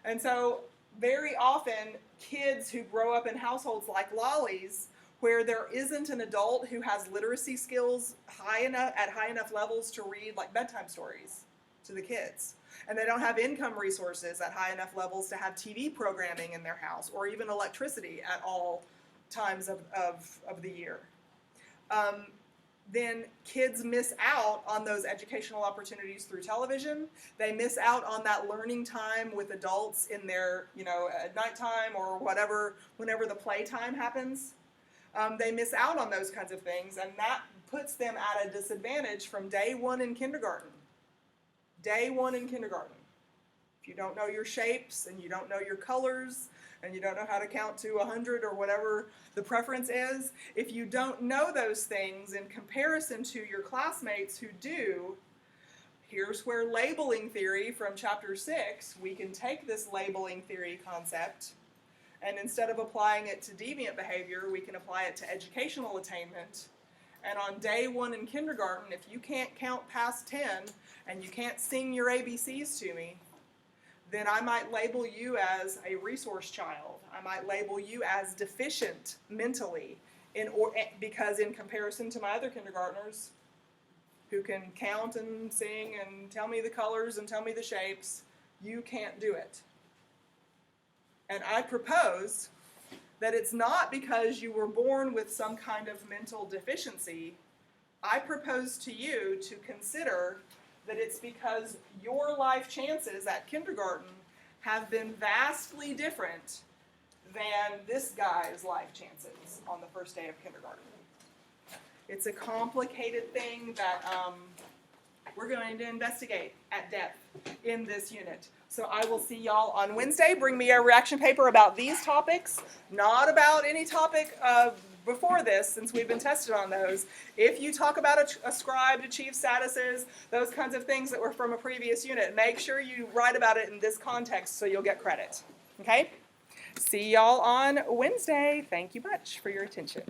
And so very often, kids who grow up in households like Lolly's, where there isn't an adult who has literacy skills at high enough levels to read like bedtime stories to the kids. And they don't have income resources at high enough levels to have TV programming in their house or even electricity at all times of the year. Then kids miss out on those educational opportunities through television. They miss out on that learning time with adults in their, at nighttime or whenever the playtime happens. They miss out on those kinds of things, and that puts them at a disadvantage from day one in kindergarten. Day one in kindergarten. If you don't know your shapes, and you don't know your colors, and you don't know how to count to 100 or whatever the preference is, if you don't know those things in comparison to your classmates who do, here's where labeling theory from chapter 6, we can take this labeling theory concept, and instead of applying it to deviant behavior, we can apply it to educational attainment. And on day 1 in kindergarten, if you can't count past 10 and you can't sing your ABCs to me, then I might label you as a resource child. I might label you as deficient mentally, because in comparison to my other kindergartners who can count and sing and tell me the colors and tell me the shapes, you can't do it. And I propose that it's not because you were born with some kind of mental deficiency. I propose to you to consider that it's because your life chances at kindergarten have been vastly different than this guy's life chances on the first day of kindergarten. It's a complicated thing that we're going to investigate at depth in this unit. So I will see y'all on Wednesday. Bring me a reaction paper about these topics, not about any topic before this, since we've been tested on those. If you talk about ascribed, achieved statuses, those kinds of things that were from a previous unit, make sure you write about it in this context so you'll get credit. Okay? See y'all on Wednesday. Thank you much for your attention.